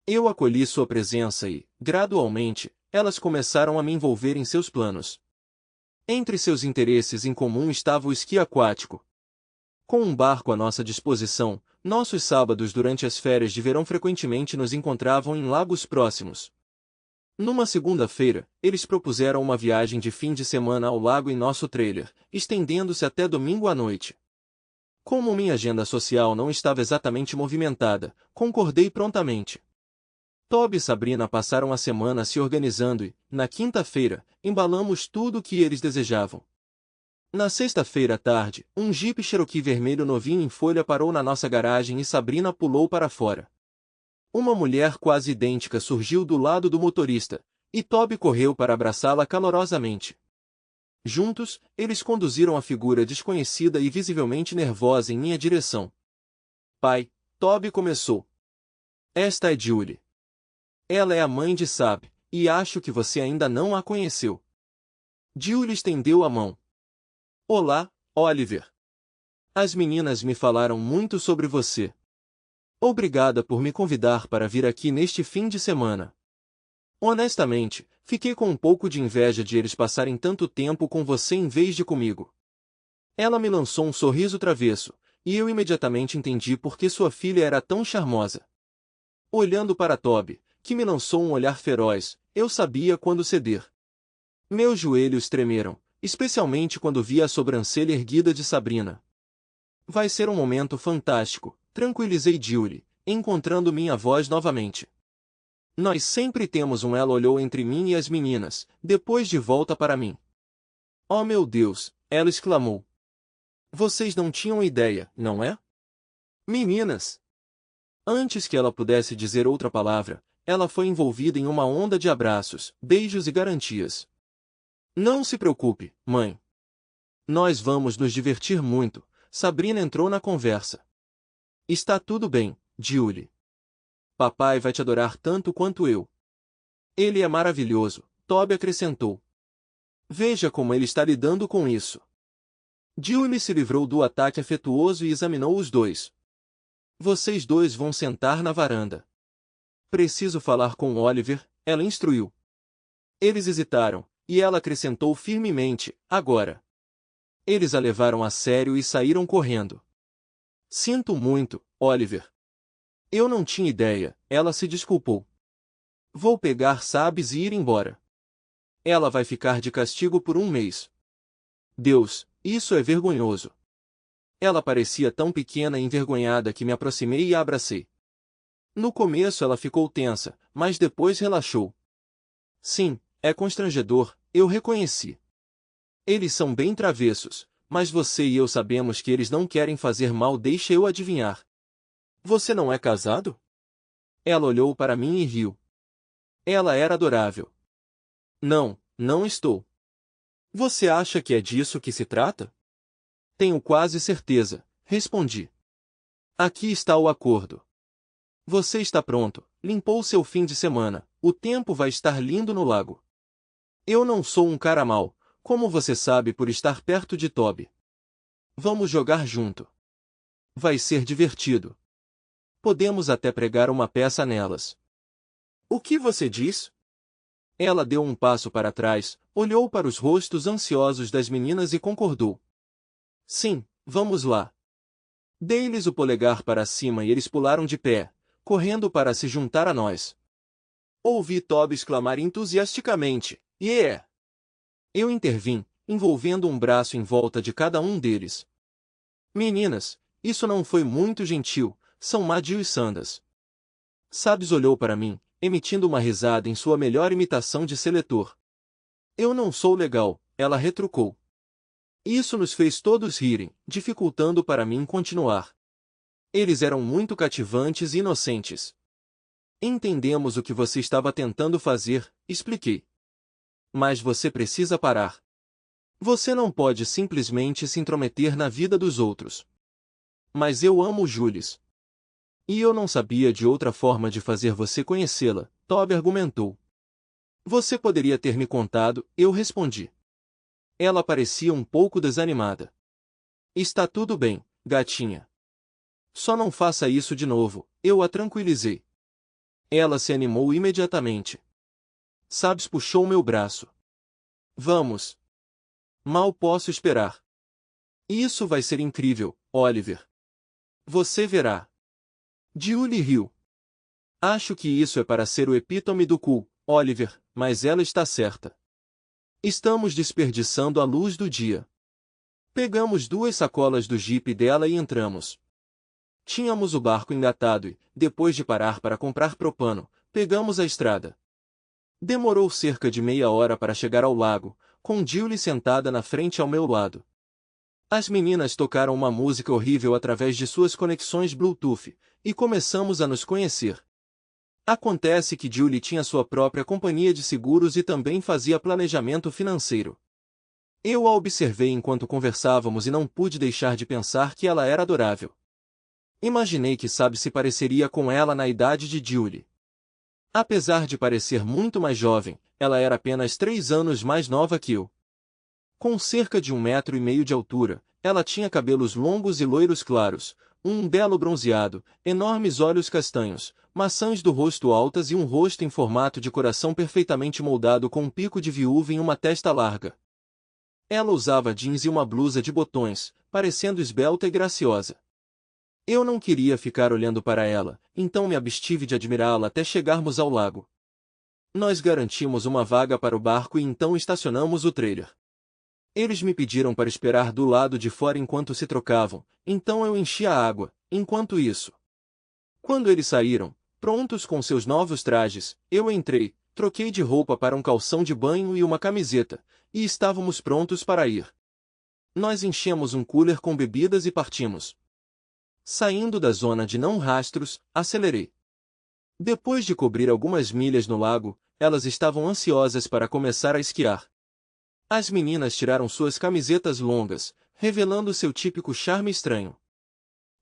Eu acolhi sua presença e, gradualmente, elas começaram a me envolver em seus planos. Entre seus interesses em comum estava o esqui aquático. Com um barco à nossa disposição, nossos sábados durante as férias de verão frequentemente nos encontravam em lagos próximos. Numa segunda-feira, eles propuseram uma viagem de fim de semana ao lago em nosso trailer, estendendo-se até domingo à noite. Como minha agenda social não estava exatamente movimentada, concordei prontamente. Toby e Sabrina passaram a semana se organizando e, na quinta-feira, embalamos tudo o que eles desejavam. Na sexta-feira à tarde, um Jeep Cherokee vermelho novinho em folha parou na nossa garagem e Sabrina pulou para fora. Uma mulher quase idêntica surgiu do lado do motorista, e Toby correu para abraçá-la calorosamente. Juntos, eles conduziram a figura desconhecida e visivelmente nervosa em minha direção. Pai, Toby começou. Esta é Julie. Ela é a mãe de Sab, e acho que você ainda não a conheceu. Julie estendeu a mão. Olá, Oliver. As meninas me falaram muito sobre você. Obrigada por me convidar para vir aqui neste fim de semana. Honestamente, fiquei com um pouco de inveja de eles passarem tanto tempo com você em vez de comigo. Ela me lançou um sorriso travesso, e eu imediatamente entendi por que sua filha era tão charmosa. Olhando para Toby, que me lançou um olhar feroz. Eu sabia quando ceder. Meus joelhos tremeram, especialmente quando vi a sobrancelha erguida de Sabrina. Vai ser um momento fantástico, tranquilizei Julie, encontrando minha voz novamente. Nós sempre temos um ela olhou entre mim e as meninas, depois de volta para mim. Oh meu Deus, ela exclamou. Vocês não tinham ideia, não é? Meninas! Antes que ela pudesse dizer outra palavra, ela foi envolvida em uma onda de abraços, beijos e garantias. Não se preocupe, mãe. Nós vamos nos divertir muito. Sabrina entrou na conversa. Está tudo bem, Julie. Papai vai te adorar tanto quanto eu. Ele é maravilhoso, Toby acrescentou. Veja como ele está lidando com isso. Julie se livrou do ataque afetuoso e examinou os dois. Vocês dois vão sentar na varanda. Preciso falar com Oliver, ela instruiu. Eles hesitaram, e ela acrescentou firmemente, agora. Eles a levaram a sério e saíram correndo. Sinto muito, Oliver. Eu não tinha ideia, ela se desculpou. Vou pegar Sabes e ir embora. Ela vai ficar de castigo por 1 mês. Deus, isso é vergonhoso. Ela parecia tão pequena e envergonhada que me aproximei e a abracei. No começo ela ficou tensa, mas depois relaxou. Sim, é constrangedor, eu reconheci. Eles são bem travessos, mas você e eu sabemos que eles não querem fazer mal, deixa eu adivinhar. Você não é casado? Ela olhou para mim e riu. Ela era adorável. Não, não estou. Você acha que é disso que se trata? Tenho quase certeza, respondi. Aqui está o acordo. Você está pronto, limpou seu fim de semana, o tempo vai estar lindo no lago. Eu não sou um cara mau, como você sabe por estar perto de Toby. Vamos jogar junto. Vai ser divertido. Podemos até pregar uma peça nelas. O que você diz? Ela deu um passo para trás, olhou para os rostos ansiosos das meninas e concordou. Sim, vamos lá. Dei-lhes o polegar para cima e eles pularam de pé, correndo para se juntar a nós. Ouvi Toby exclamar entusiasticamente, yeah! Eu intervim, envolvendo um braço em volta de cada um deles. Meninas, isso não foi muito gentil, são Madio e Sandas. Sabes olhou para mim, emitindo uma risada em sua melhor imitação de seletor. Eu não sou legal, ela retrucou. Isso nos fez todos rirem, dificultando para mim continuar. Eles eram muito cativantes e inocentes. Entendemos o que você estava tentando fazer, expliquei. Mas você precisa parar. Você não pode simplesmente se intrometer na vida dos outros. Mas eu amo Jules. E eu não sabia de outra forma de fazer você conhecê-la, Toby argumentou. Você poderia ter me contado, eu respondi. Ela parecia um pouco desanimada. Está tudo bem, gatinha. Só não faça isso de novo, eu a tranquilizei. Ela se animou imediatamente. Sabes puxou meu braço. Vamos. Mal posso esperar. Isso vai ser incrível, Oliver. Você verá. Julie riu. Acho que isso é para ser o epítome do cool, Oliver, mas ela está certa. Estamos desperdiçando a luz do dia. Pegamos 2 sacolas do jipe dela e entramos. Tínhamos o barco engatado e, depois de parar para comprar propano, pegamos a estrada. Demorou cerca de meia hora para chegar ao lago, com Julie sentada na frente ao meu lado. As meninas tocaram uma música horrível através de suas conexões Bluetooth, e começamos a nos conhecer. Acontece que Julie tinha sua própria companhia de seguros e também fazia planejamento financeiro. Eu a observei enquanto conversávamos e não pude deixar de pensar que ela era adorável. Imaginei que Sabe se pareceria com ela na idade de Julie. Apesar de parecer muito mais jovem, ela era apenas 3 anos mais nova que eu. Com cerca de 1,5 metros de altura, ela tinha cabelos longos e loiros claros, um belo bronzeado, enormes olhos castanhos, maçãs do rosto altas e um rosto em formato de coração perfeitamente moldado com um pico de viúva e uma testa larga. Ela usava jeans e uma blusa de botões, parecendo esbelta e graciosa. Eu não queria ficar olhando para ela, então me abstive de admirá-la até chegarmos ao lago. Nós garantimos uma vaga para o barco e então estacionamos o trailer. Eles me pediram para esperar do lado de fora enquanto se trocavam, então eu enchi a água. Enquanto isso, quando eles saíram, prontos com seus novos trajes, eu entrei, troquei de roupa para um calção de banho e uma camiseta, e estávamos prontos para ir. Nós enchemos um cooler com bebidas e partimos. Saindo da zona de não rastros, acelerei. Depois de cobrir algumas milhas no lago, elas estavam ansiosas para começar a esquiar. As meninas tiraram suas camisetas longas, revelando seu típico charme estranho.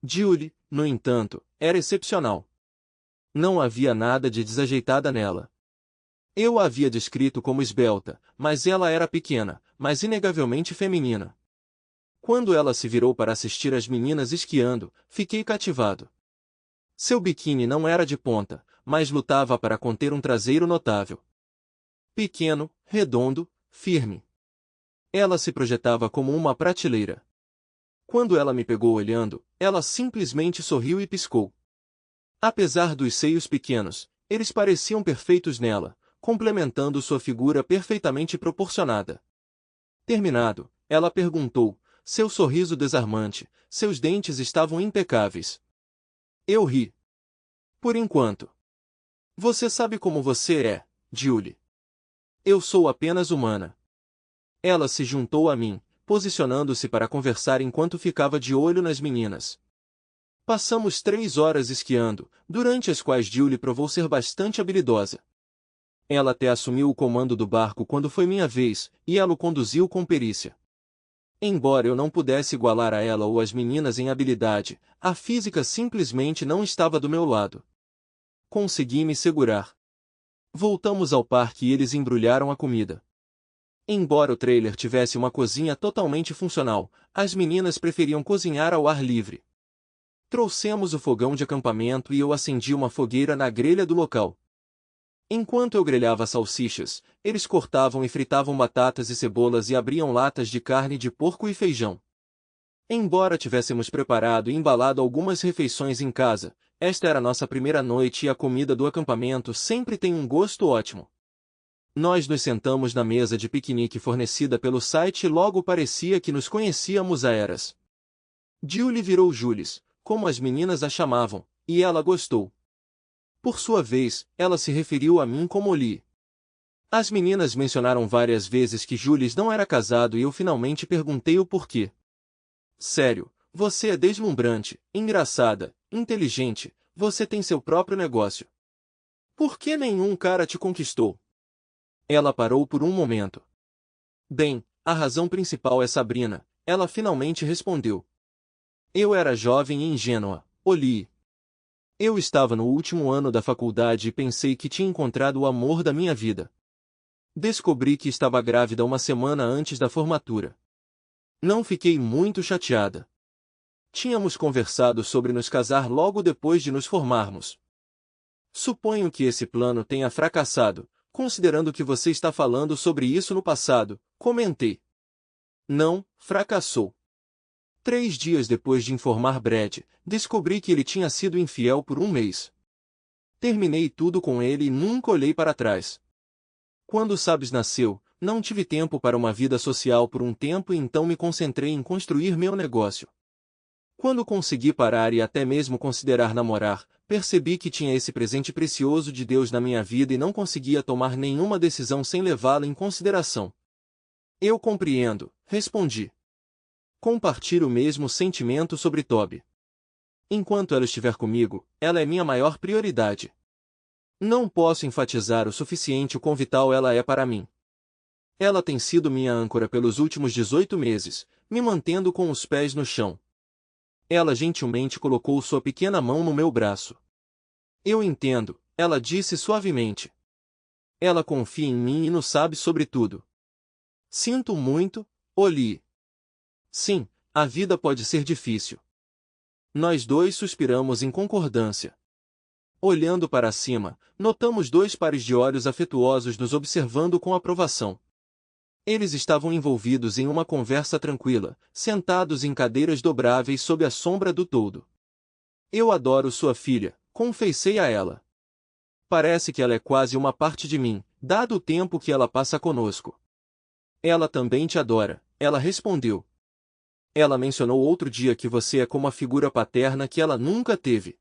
Julie, no entanto, era excepcional. Não havia nada de desajeitada nela. Eu a havia descrito como esbelta, mas ela era pequena, mas inegavelmente feminina. Quando ela se virou para assistir as meninas esquiando, fiquei cativado. Seu biquíni não era de ponta, mas lutava para conter um traseiro notável. Pequeno, redondo, firme. Ela se projetava como uma prateleira. Quando ela me pegou olhando, ela simplesmente sorriu e piscou. Apesar dos seios pequenos, eles pareciam perfeitos nela, complementando sua figura perfeitamente proporcionada. Terminado, ela perguntou, seu sorriso desarmante, seus dentes estavam impecáveis. Eu ri. Por enquanto. Você sabe como você é, Julie. Eu sou apenas humana. Ela se juntou a mim, posicionando-se para conversar enquanto ficava de olho nas meninas. Passamos 3 horas esquiando, durante as quais Julie provou ser bastante habilidosa. Ela até assumiu o comando do barco quando foi minha vez, e ela o conduziu com perícia. Embora eu não pudesse igualar a ela ou as meninas em habilidade, a física simplesmente não estava do meu lado. Consegui me segurar. Voltamos ao parque e eles embrulharam a comida. Embora o trailer tivesse uma cozinha totalmente funcional, as meninas preferiam cozinhar ao ar livre. Trouxemos o fogão de acampamento e eu acendi uma fogueira na grelha do local. Enquanto eu grelhava salsichas, eles cortavam e fritavam batatas e cebolas e abriam latas de carne de porco e feijão. Embora tivéssemos preparado e embalado algumas refeições em casa, esta era nossa primeira noite e a comida do acampamento sempre tem um gosto ótimo. Nós nos sentamos na mesa de piquenique fornecida pelo site e logo parecia que nos conhecíamos há eras. Julie virou Jules, como as meninas a chamavam, e ela gostou. Por sua vez, ela se referiu a mim como Lee. As meninas mencionaram várias vezes que Jules não era casado e eu finalmente perguntei o porquê. Sério, você é deslumbrante, engraçada, inteligente, você tem seu próprio negócio. Por que nenhum cara te conquistou? Ela parou por um momento. Bem, a razão principal é Sabrina, ela finalmente respondeu. Eu era jovem e ingênua, Lee. Eu estava no último ano da faculdade e pensei que tinha encontrado o amor da minha vida. Descobri que estava grávida uma semana antes da formatura. Não fiquei muito chateada. Tínhamos conversado sobre nos casar logo depois de nos formarmos. Suponho que esse plano tenha fracassado, considerando que você está falando sobre isso no passado, comentei. Não, fracassou. 3 dias depois de informar Brad, descobri que ele tinha sido infiel por um mês. Terminei tudo com ele e nunca olhei para trás. Quando Sabes nasceu, não tive tempo para uma vida social por um tempo e então me concentrei em construir meu negócio. Quando consegui parar e até mesmo considerar namorar, percebi que tinha esse presente precioso de Deus na minha vida e não conseguia tomar nenhuma decisão sem levá-lo em consideração. Eu compreendo, respondi. Compartilho o mesmo sentimento sobre Toby. Enquanto ela estiver comigo, ela é minha maior prioridade. Não posso enfatizar o suficiente o quão vital ela é para mim. Ela tem sido minha âncora pelos últimos 18 meses, me mantendo com os pés no chão. Ela gentilmente colocou sua pequena mão no meu braço. Eu entendo, ela disse suavemente. Ela confia em mim e nos sabe sobre tudo. Sinto muito, Lee. Sim, a vida pode ser difícil. Nós dois suspiramos em concordância. Olhando para cima, notamos 2 pares de olhos afetuosos nos observando com aprovação. Eles estavam envolvidos em uma conversa tranquila, sentados em cadeiras dobráveis sob a sombra do toldo. Eu adoro sua filha, confessei a ela. Parece que ela é quase uma parte de mim, dado o tempo que ela passa conosco. Ela também te adora, ela respondeu. Ela mencionou outro dia que você é como a figura paterna que ela nunca teve.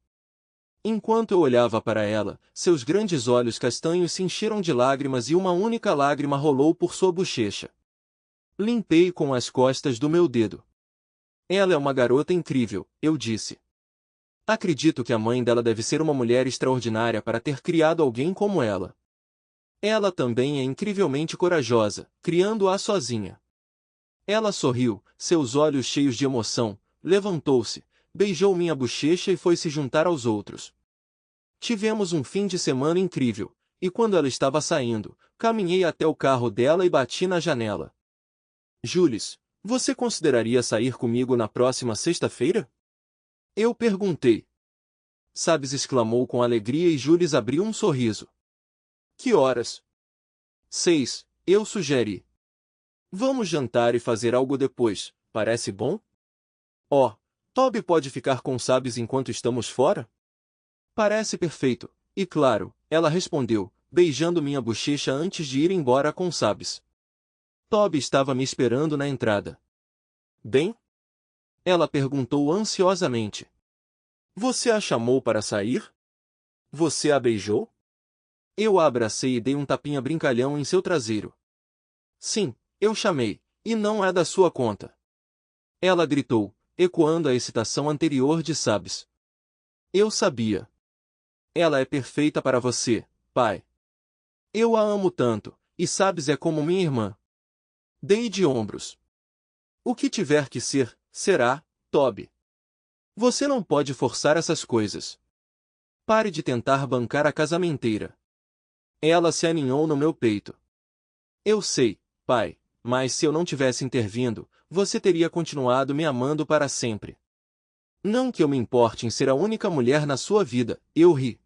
Enquanto eu olhava para ela, seus grandes olhos castanhos se encheram de lágrimas e uma única lágrima rolou por sua bochecha. Limpei com as costas do meu dedo. Ela é uma garota incrível, eu disse. Acredito que a mãe dela deve ser uma mulher extraordinária para ter criado alguém como ela. Ela também é incrivelmente corajosa, criando-a sozinha. Ela sorriu, seus olhos cheios de emoção, levantou-se, beijou minha bochecha e foi se juntar aos outros. Tivemos um fim de semana incrível, e quando ela estava saindo, caminhei até o carro dela e bati na janela. Jules, você consideraria sair comigo na próxima sexta-feira? Eu perguntei. Sabes, exclamou com alegria e Jules abriu um sorriso. Que horas? 6, eu sugeri. Vamos jantar e fazer algo depois, parece bom? Oh, Toby pode ficar com Sabes enquanto estamos fora? Parece perfeito, e claro, ela respondeu, beijando minha bochecha antes de ir embora com Sabes. Toby estava me esperando na entrada. Bem? Ela perguntou ansiosamente. Você a chamou para sair? Você a beijou? Eu a abracei e dei um tapinha brincalhão em seu traseiro. Sim, eu chamei, e não é da sua conta. Ela gritou, ecoando a excitação anterior de Sabes. Eu sabia. Ela é perfeita para você, pai. Eu a amo tanto, e Sabes é como minha irmã. Dei de ombros. O que tiver que ser, será, Toby. Você não pode forçar essas coisas. Pare de tentar bancar a casamenteira. Ela se aninhou no meu peito. Eu sei, pai, mas se eu não tivesse intervindo, você teria continuado me amando para sempre. Não que eu me importe em ser a única mulher na sua vida, eu ri.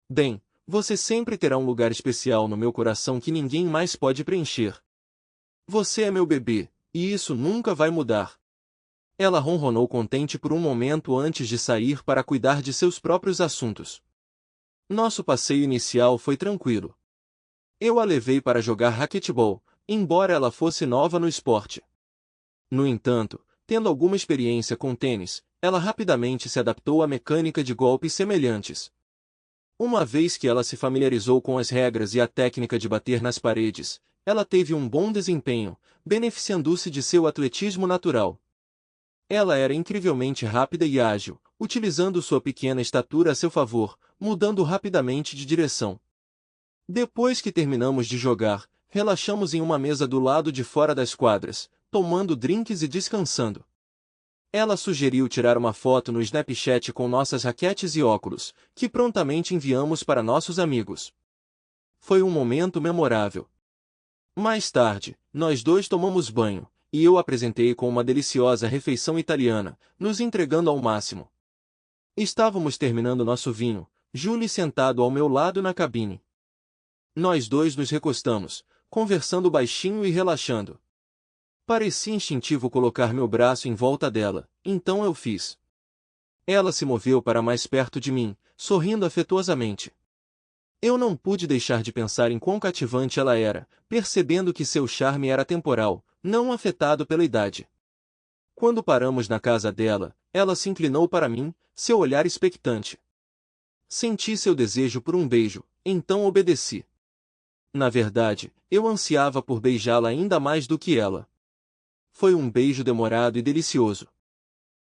Bem, você sempre terá um lugar especial no meu coração que ninguém mais pode preencher. Você é meu bebê, e isso nunca vai mudar. Ela ronronou contente por um momento antes de sair para cuidar de seus próprios assuntos. Nosso passeio inicial foi tranquilo. Eu a levei para jogar raquetebol, embora ela fosse nova no esporte. No entanto, tendo alguma experiência com tênis, ela rapidamente se adaptou à mecânica de golpes semelhantes. Uma vez que ela se familiarizou com as regras e a técnica de bater nas paredes, ela teve um bom desempenho, beneficiando-se de seu atletismo natural. Ela era incrivelmente rápida e ágil, utilizando sua pequena estatura a seu favor, mudando rapidamente de direção. Depois que terminamos de jogar, relaxamos em uma mesa do lado de fora das quadras, tomando drinks e descansando. Ela sugeriu tirar uma foto no Snapchat com nossas raquetes e óculos, que prontamente enviamos para nossos amigos. Foi um momento memorável. Mais tarde, nós dois tomamos banho, e eu apresentei com uma deliciosa refeição italiana, nos entregando ao máximo. Estávamos terminando nosso vinho, Julie sentado ao meu lado na cabine. Nós dois nos recostamos, conversando baixinho e relaxando. Parecia instintivo colocar meu braço em volta dela, então eu fiz. Ela se moveu para mais perto de mim, sorrindo afetuosamente. Eu não pude deixar de pensar em quão cativante ela era, percebendo que seu charme era temporal, não afetado pela idade. Quando paramos na casa dela, ela se inclinou para mim, seu olhar expectante. Senti seu desejo por um beijo, então obedeci. Na verdade, eu ansiava por beijá-la ainda mais do que ela. Foi um beijo demorado e delicioso.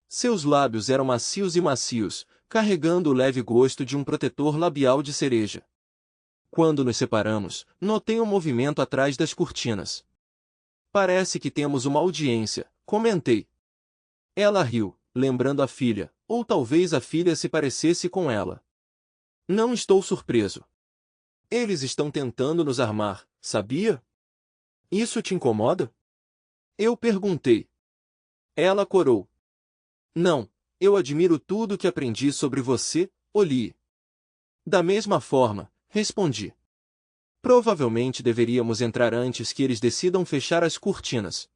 Seus lábios eram macios, carregando o leve gosto de um protetor labial de cereja. Quando nos separamos, notei um movimento atrás das cortinas. Parece que temos uma audiência, comentei. Ela riu, lembrando a filha, ou talvez a filha se parecesse com ela. Não estou surpreso. Eles estão tentando nos armar, sabia? Isso te incomoda? Eu perguntei. Ela corou. Não, eu admiro tudo que aprendi sobre você, Oli. Da mesma forma, respondi. Provavelmente deveríamos entrar antes que eles decidam fechar as cortinas.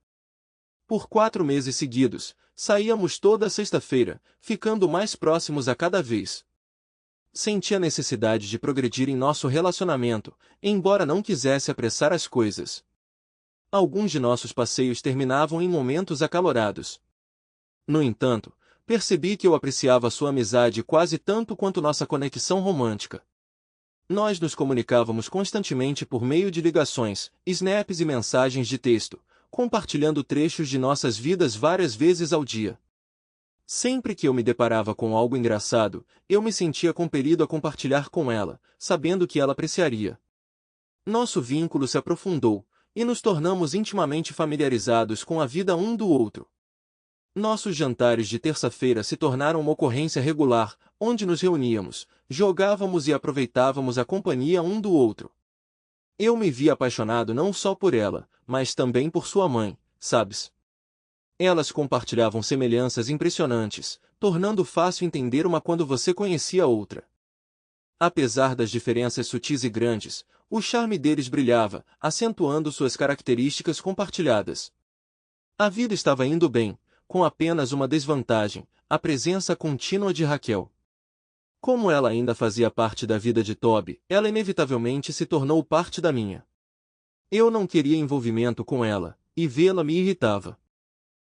Por 4 meses seguidos, saíamos toda sexta-feira, ficando mais próximos a cada vez. Senti a necessidade de progredir em nosso relacionamento, embora não quisesse apressar as coisas. Alguns de nossos passeios terminavam em momentos acalorados. No entanto, percebi que eu apreciava sua amizade quase tanto quanto nossa conexão romântica. Nós nos comunicávamos constantemente por meio de ligações, snaps e mensagens de texto, compartilhando trechos de nossas vidas várias vezes ao dia. Sempre que eu me deparava com algo engraçado, eu me sentia compelido a compartilhar com ela, sabendo que ela apreciaria. Nosso vínculo se aprofundou, e nos tornamos intimamente familiarizados com a vida um do outro. Nossos jantares de terça-feira se tornaram uma ocorrência regular, onde nos reuníamos, jogávamos e aproveitávamos a companhia um do outro. Eu me via apaixonado não só por ela, mas também por sua mãe, sabes? Elas compartilhavam semelhanças impressionantes, tornando fácil entender uma quando você conhecia a outra. Apesar das diferenças sutis e grandes, o charme deles brilhava, acentuando suas características compartilhadas. A vida estava indo bem, com apenas uma desvantagem, a presença contínua de Raquel. Como ela ainda fazia parte da vida de Toby, ela inevitavelmente se tornou parte da minha. Eu não queria envolvimento com ela, e vê-la me irritava.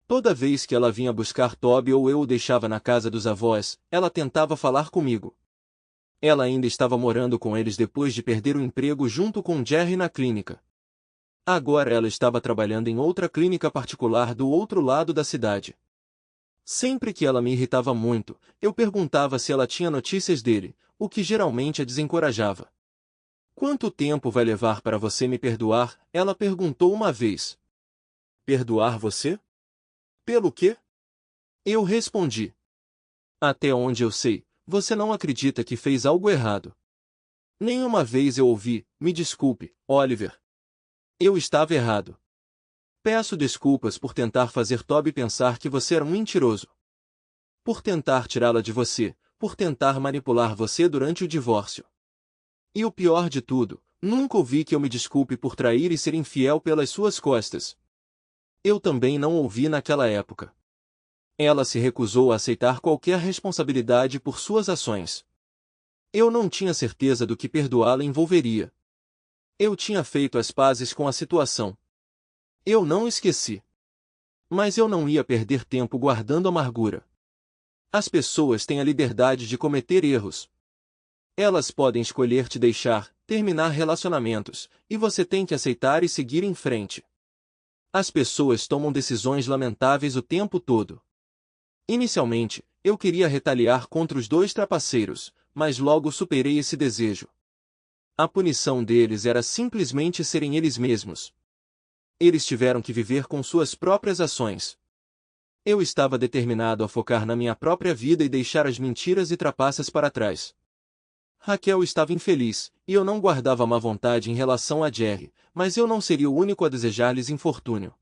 Toda vez que ela vinha buscar Toby ou eu o deixava na casa dos avós, ela tentava falar comigo. Ela ainda estava morando com eles depois de perder o emprego junto com Jerry na clínica. Agora ela estava trabalhando em outra clínica particular do outro lado da cidade. Sempre que ela me irritava muito, eu perguntava se ela tinha notícias dele, o que geralmente a desencorajava. "Quanto tempo vai levar para você me perdoar?" ela perguntou uma vez. "Perdoar você? Pelo quê?" Eu respondi. "Até onde eu sei, você não acredita que fez algo errado." Nenhuma vez eu ouvi, "Me desculpe, Oliver. Eu estava errado. Peço desculpas por tentar fazer Toby pensar que você era um mentiroso. Por tentar tirá-la de você, por tentar manipular você durante o divórcio. E o pior de tudo, nunca ouvi que eu me desculpe por trair e ser infiel pelas suas costas." Eu também não ouvi naquela época. Ela se recusou a aceitar qualquer responsabilidade por suas ações. Eu não tinha certeza do que perdoá-la envolveria. Eu tinha feito as pazes com a situação. Eu não esqueci. Mas eu não ia perder tempo guardando amargura. As pessoas têm a liberdade de cometer erros. Elas podem escolher te deixar, terminar relacionamentos, e você tem que aceitar e seguir em frente. As pessoas tomam decisões lamentáveis o tempo todo. Inicialmente, eu queria retaliar contra os 2 trapaceiros, mas logo superei esse desejo. A punição deles era simplesmente serem eles mesmos. Eles tiveram que viver com suas próprias ações. Eu estava determinado a focar na minha própria vida e deixar as mentiras e trapaças para trás. Raquel estava infeliz, e eu não guardava má vontade em relação a Jerry, mas eu não seria o único a desejar-lhes infortúnio.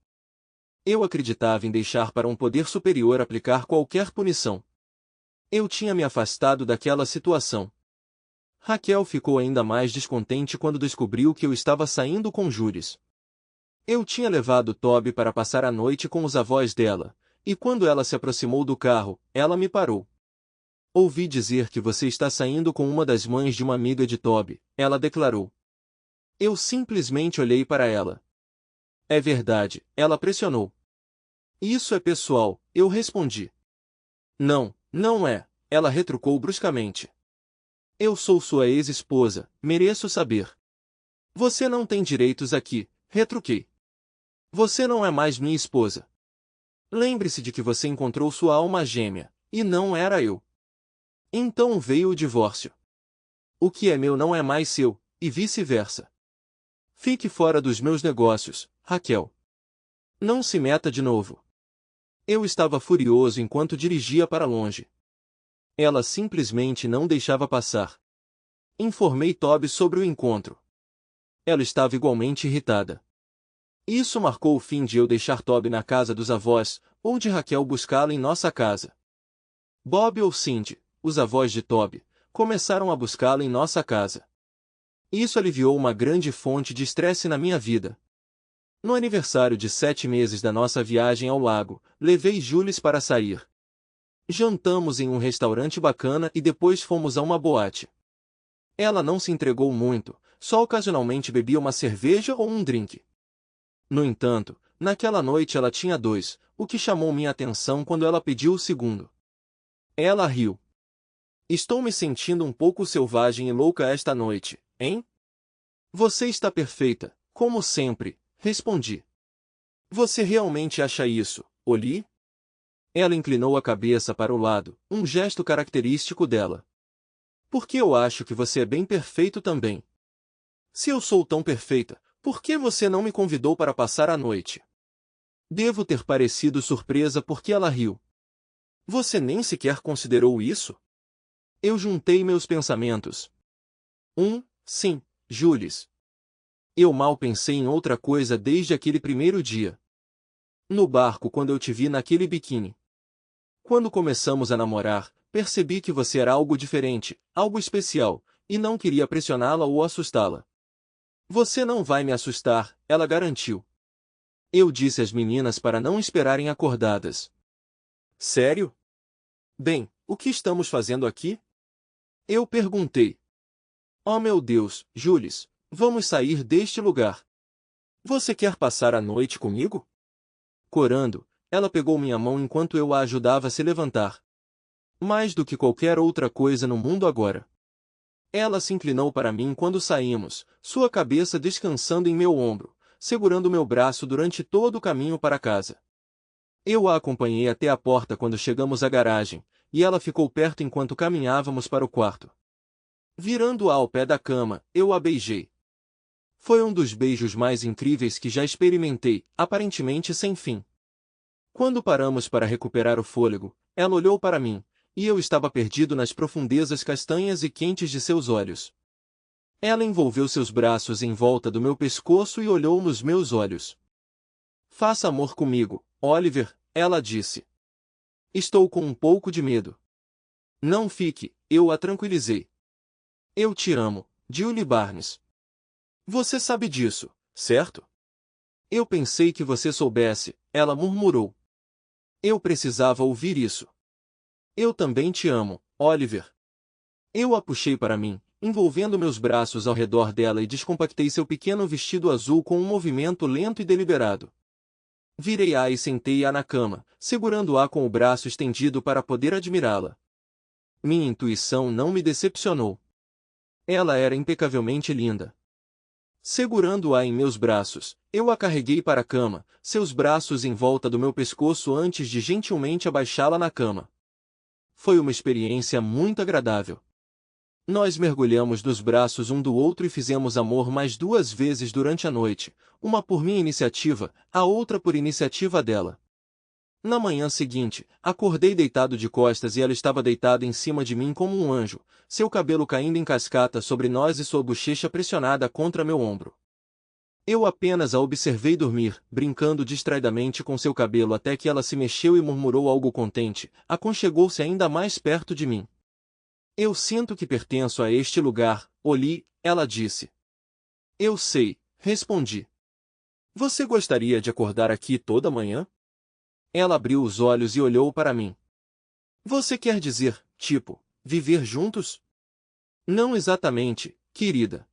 Eu acreditava em deixar para um poder superior aplicar qualquer punição. Eu tinha me afastado daquela situação. Raquel ficou ainda mais descontente quando descobriu que eu estava saindo com Juris. Eu tinha levado Toby para passar a noite com os avós dela, e quando ela se aproximou do carro, ela me parou. "Ouvi dizer que você está saindo com uma das mães de uma amiga de Toby", ela declarou. Eu simplesmente olhei para ela. "É verdade", ela pressionou. "Isso é pessoal", eu respondi. "Não, não é", ela retrucou bruscamente. "Eu sou sua ex-esposa, mereço saber." "Você não tem direitos aqui", retruquei. "Você não é mais minha esposa. Lembre-se de que você encontrou sua alma gêmea, e não era eu." Então veio o divórcio. O que é meu não é mais seu, e vice-versa. Fique fora dos meus negócios, Raquel. Não se meta de novo. Eu estava furioso enquanto dirigia para longe. Ela simplesmente não deixava passar. Informei Toby sobre o encontro. Ela estava igualmente irritada. Isso marcou o fim de eu deixar Toby na casa dos avós, ou de Raquel buscá-la em nossa casa. Bob ou Cindy, os avós de Toby, começaram a buscá-la em nossa casa. Isso aliviou uma grande fonte de estresse na minha vida. No aniversário de 7 meses da nossa viagem ao lago, levei Jules para sair. Jantamos em um restaurante bacana e depois fomos a uma boate. Ela não se entregou muito, só ocasionalmente bebia uma cerveja ou um drink. No entanto, naquela noite ela tinha dois, o que chamou minha atenção quando ela pediu o segundo. Ela riu. Estou me sentindo um pouco selvagem e louca esta noite, hein? Você está perfeita, como sempre, respondi. Você realmente acha isso, Oli? Ela inclinou a cabeça para o lado, um gesto característico dela. Porque eu acho que você é bem perfeito também. Se eu sou tão perfeita, por que você não me convidou para passar a noite? Devo ter parecido surpresa porque ela riu. Você nem sequer considerou isso? Eu juntei meus pensamentos. Sim, Jules. Eu mal pensei em outra coisa desde aquele primeiro dia. No barco quando eu te vi naquele biquíni. Quando começamos a namorar, percebi que você era algo diferente, algo especial, e não queria pressioná-la ou assustá-la. Você não vai me assustar, ela garantiu. Eu disse às meninas para não esperarem acordadas. Sério? Bem, o que estamos fazendo aqui? Eu perguntei. Oh meu Deus, Jules, vamos sair deste lugar. Você quer passar a noite comigo? Corando, ela pegou minha mão enquanto eu a ajudava a se levantar. Mais do que qualquer outra coisa no mundo agora. Ela se inclinou para mim quando saímos, sua cabeça descansando em meu ombro, segurando meu braço durante todo o caminho para casa. Eu a acompanhei até a porta quando chegamos à garagem, e ela ficou perto enquanto caminhávamos para o quarto. Virando-a ao pé da cama, eu a beijei. Foi um dos beijos mais incríveis que já experimentei, aparentemente sem fim. Quando paramos para recuperar o fôlego, ela olhou para mim, e eu estava perdido nas profundezas castanhas e quentes de seus olhos. Ela envolveu seus braços em volta do meu pescoço e olhou nos meus olhos. Faça amor comigo, Oliver, ela disse. Estou com um pouco de medo. Não fique, eu a tranquilizei. Eu te amo, Julie Barnes. Você sabe disso, certo? Eu pensei que você soubesse, ela murmurou. Eu precisava ouvir isso. Eu também te amo, Oliver. Eu a puxei para mim, envolvendo meus braços ao redor dela e descompactei seu pequeno vestido azul com um movimento lento e deliberado. Virei-a e sentei-a na cama, segurando-a com o braço estendido para poder admirá-la. Minha intuição não me decepcionou. Ela era impecavelmente linda. Segurando-a em meus braços, eu a carreguei para a cama, seus braços em volta do meu pescoço antes de gentilmente abaixá-la na cama. Foi uma experiência muito agradável. Nós mergulhamos nos braços um do outro e fizemos amor mais 2 vezes durante a noite, uma por minha iniciativa, a outra por iniciativa dela. Na manhã seguinte, acordei deitado de costas e ela estava deitada em cima de mim como um anjo, seu cabelo caindo em cascata sobre nós e sua bochecha pressionada contra meu ombro. Eu apenas a observei dormir, brincando distraidamente com seu cabelo até que ela se mexeu e murmurou algo contente, aconchegou-se ainda mais perto de mim. Eu sinto que pertenço a este lugar, Oli, ela disse. Eu sei, respondi. Você gostaria de acordar aqui toda manhã? Ela abriu os olhos e olhou para mim. Você quer dizer, tipo, viver juntos? Não exatamente, querida.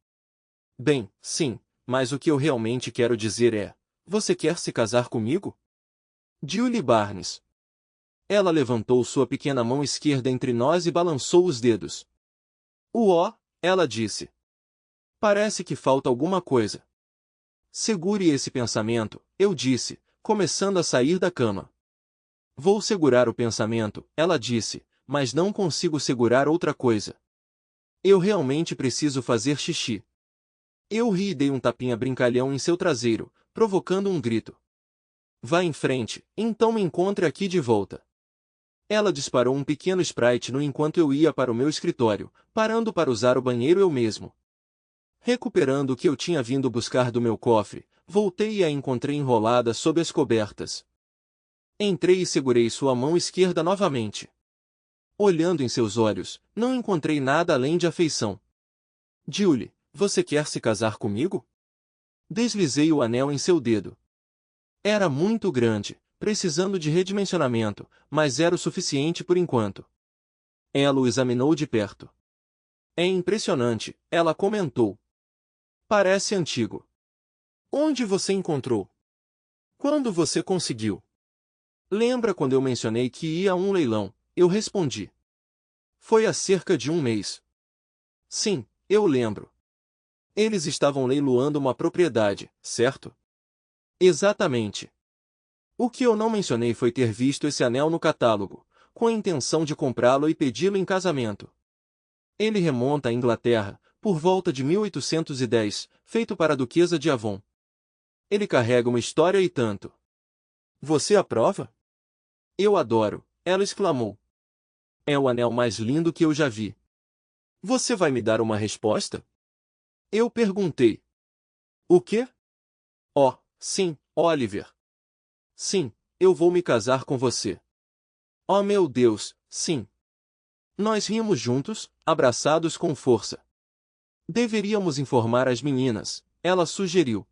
Bem, sim, mas o que eu realmente quero dizer é, você quer se casar comigo? Julie Barnes. Ela levantou sua pequena mão esquerda entre nós e balançou os dedos. Ela disse. Parece que falta alguma coisa. Segure esse pensamento, eu disse, começando a sair da cama. Vou segurar o pensamento, ela disse, mas não consigo segurar outra coisa. Eu realmente preciso fazer xixi. Eu ri e dei um tapinha brincalhão em seu traseiro, provocando um grito. Vá em frente, então me encontre aqui de volta. Ela disparou um pequeno sprite no enquanto eu ia para o meu escritório, parando para usar o banheiro eu mesmo. Recuperando o que eu tinha vindo buscar do meu cofre, voltei e a encontrei enrolada sob as cobertas. Entrei e segurei sua mão esquerda novamente. Olhando em seus olhos, não encontrei nada além de afeição. Julie, você quer se casar comigo? Deslizei o anel em seu dedo. Era muito grande, precisando de redimensionamento, mas era o suficiente por enquanto. Ela o examinou de perto. É impressionante, ela comentou. Parece antigo. Onde você encontrou? Quando você conseguiu? Lembra quando eu mencionei que ia a um leilão? Eu respondi. Foi há cerca de um mês. Sim, eu lembro. Eles estavam leiloando uma propriedade, certo? Exatamente. O que eu não mencionei foi ter visto esse anel no catálogo, com a intenção de comprá-lo e pedi-lo em casamento. Ele remonta à Inglaterra, por volta de 1810, feito para a Duquesa de Avon. Ele carrega uma história e tanto. Você aprova? Eu adoro, ela exclamou. É o anel mais lindo que eu já vi. Você vai me dar uma resposta? Eu perguntei. O quê? Oh, sim, Oliver. Sim, eu vou me casar com você. Oh meu Deus, sim. Nós rimos juntos, abraçados com força. Deveríamos informar as meninas, ela sugeriu.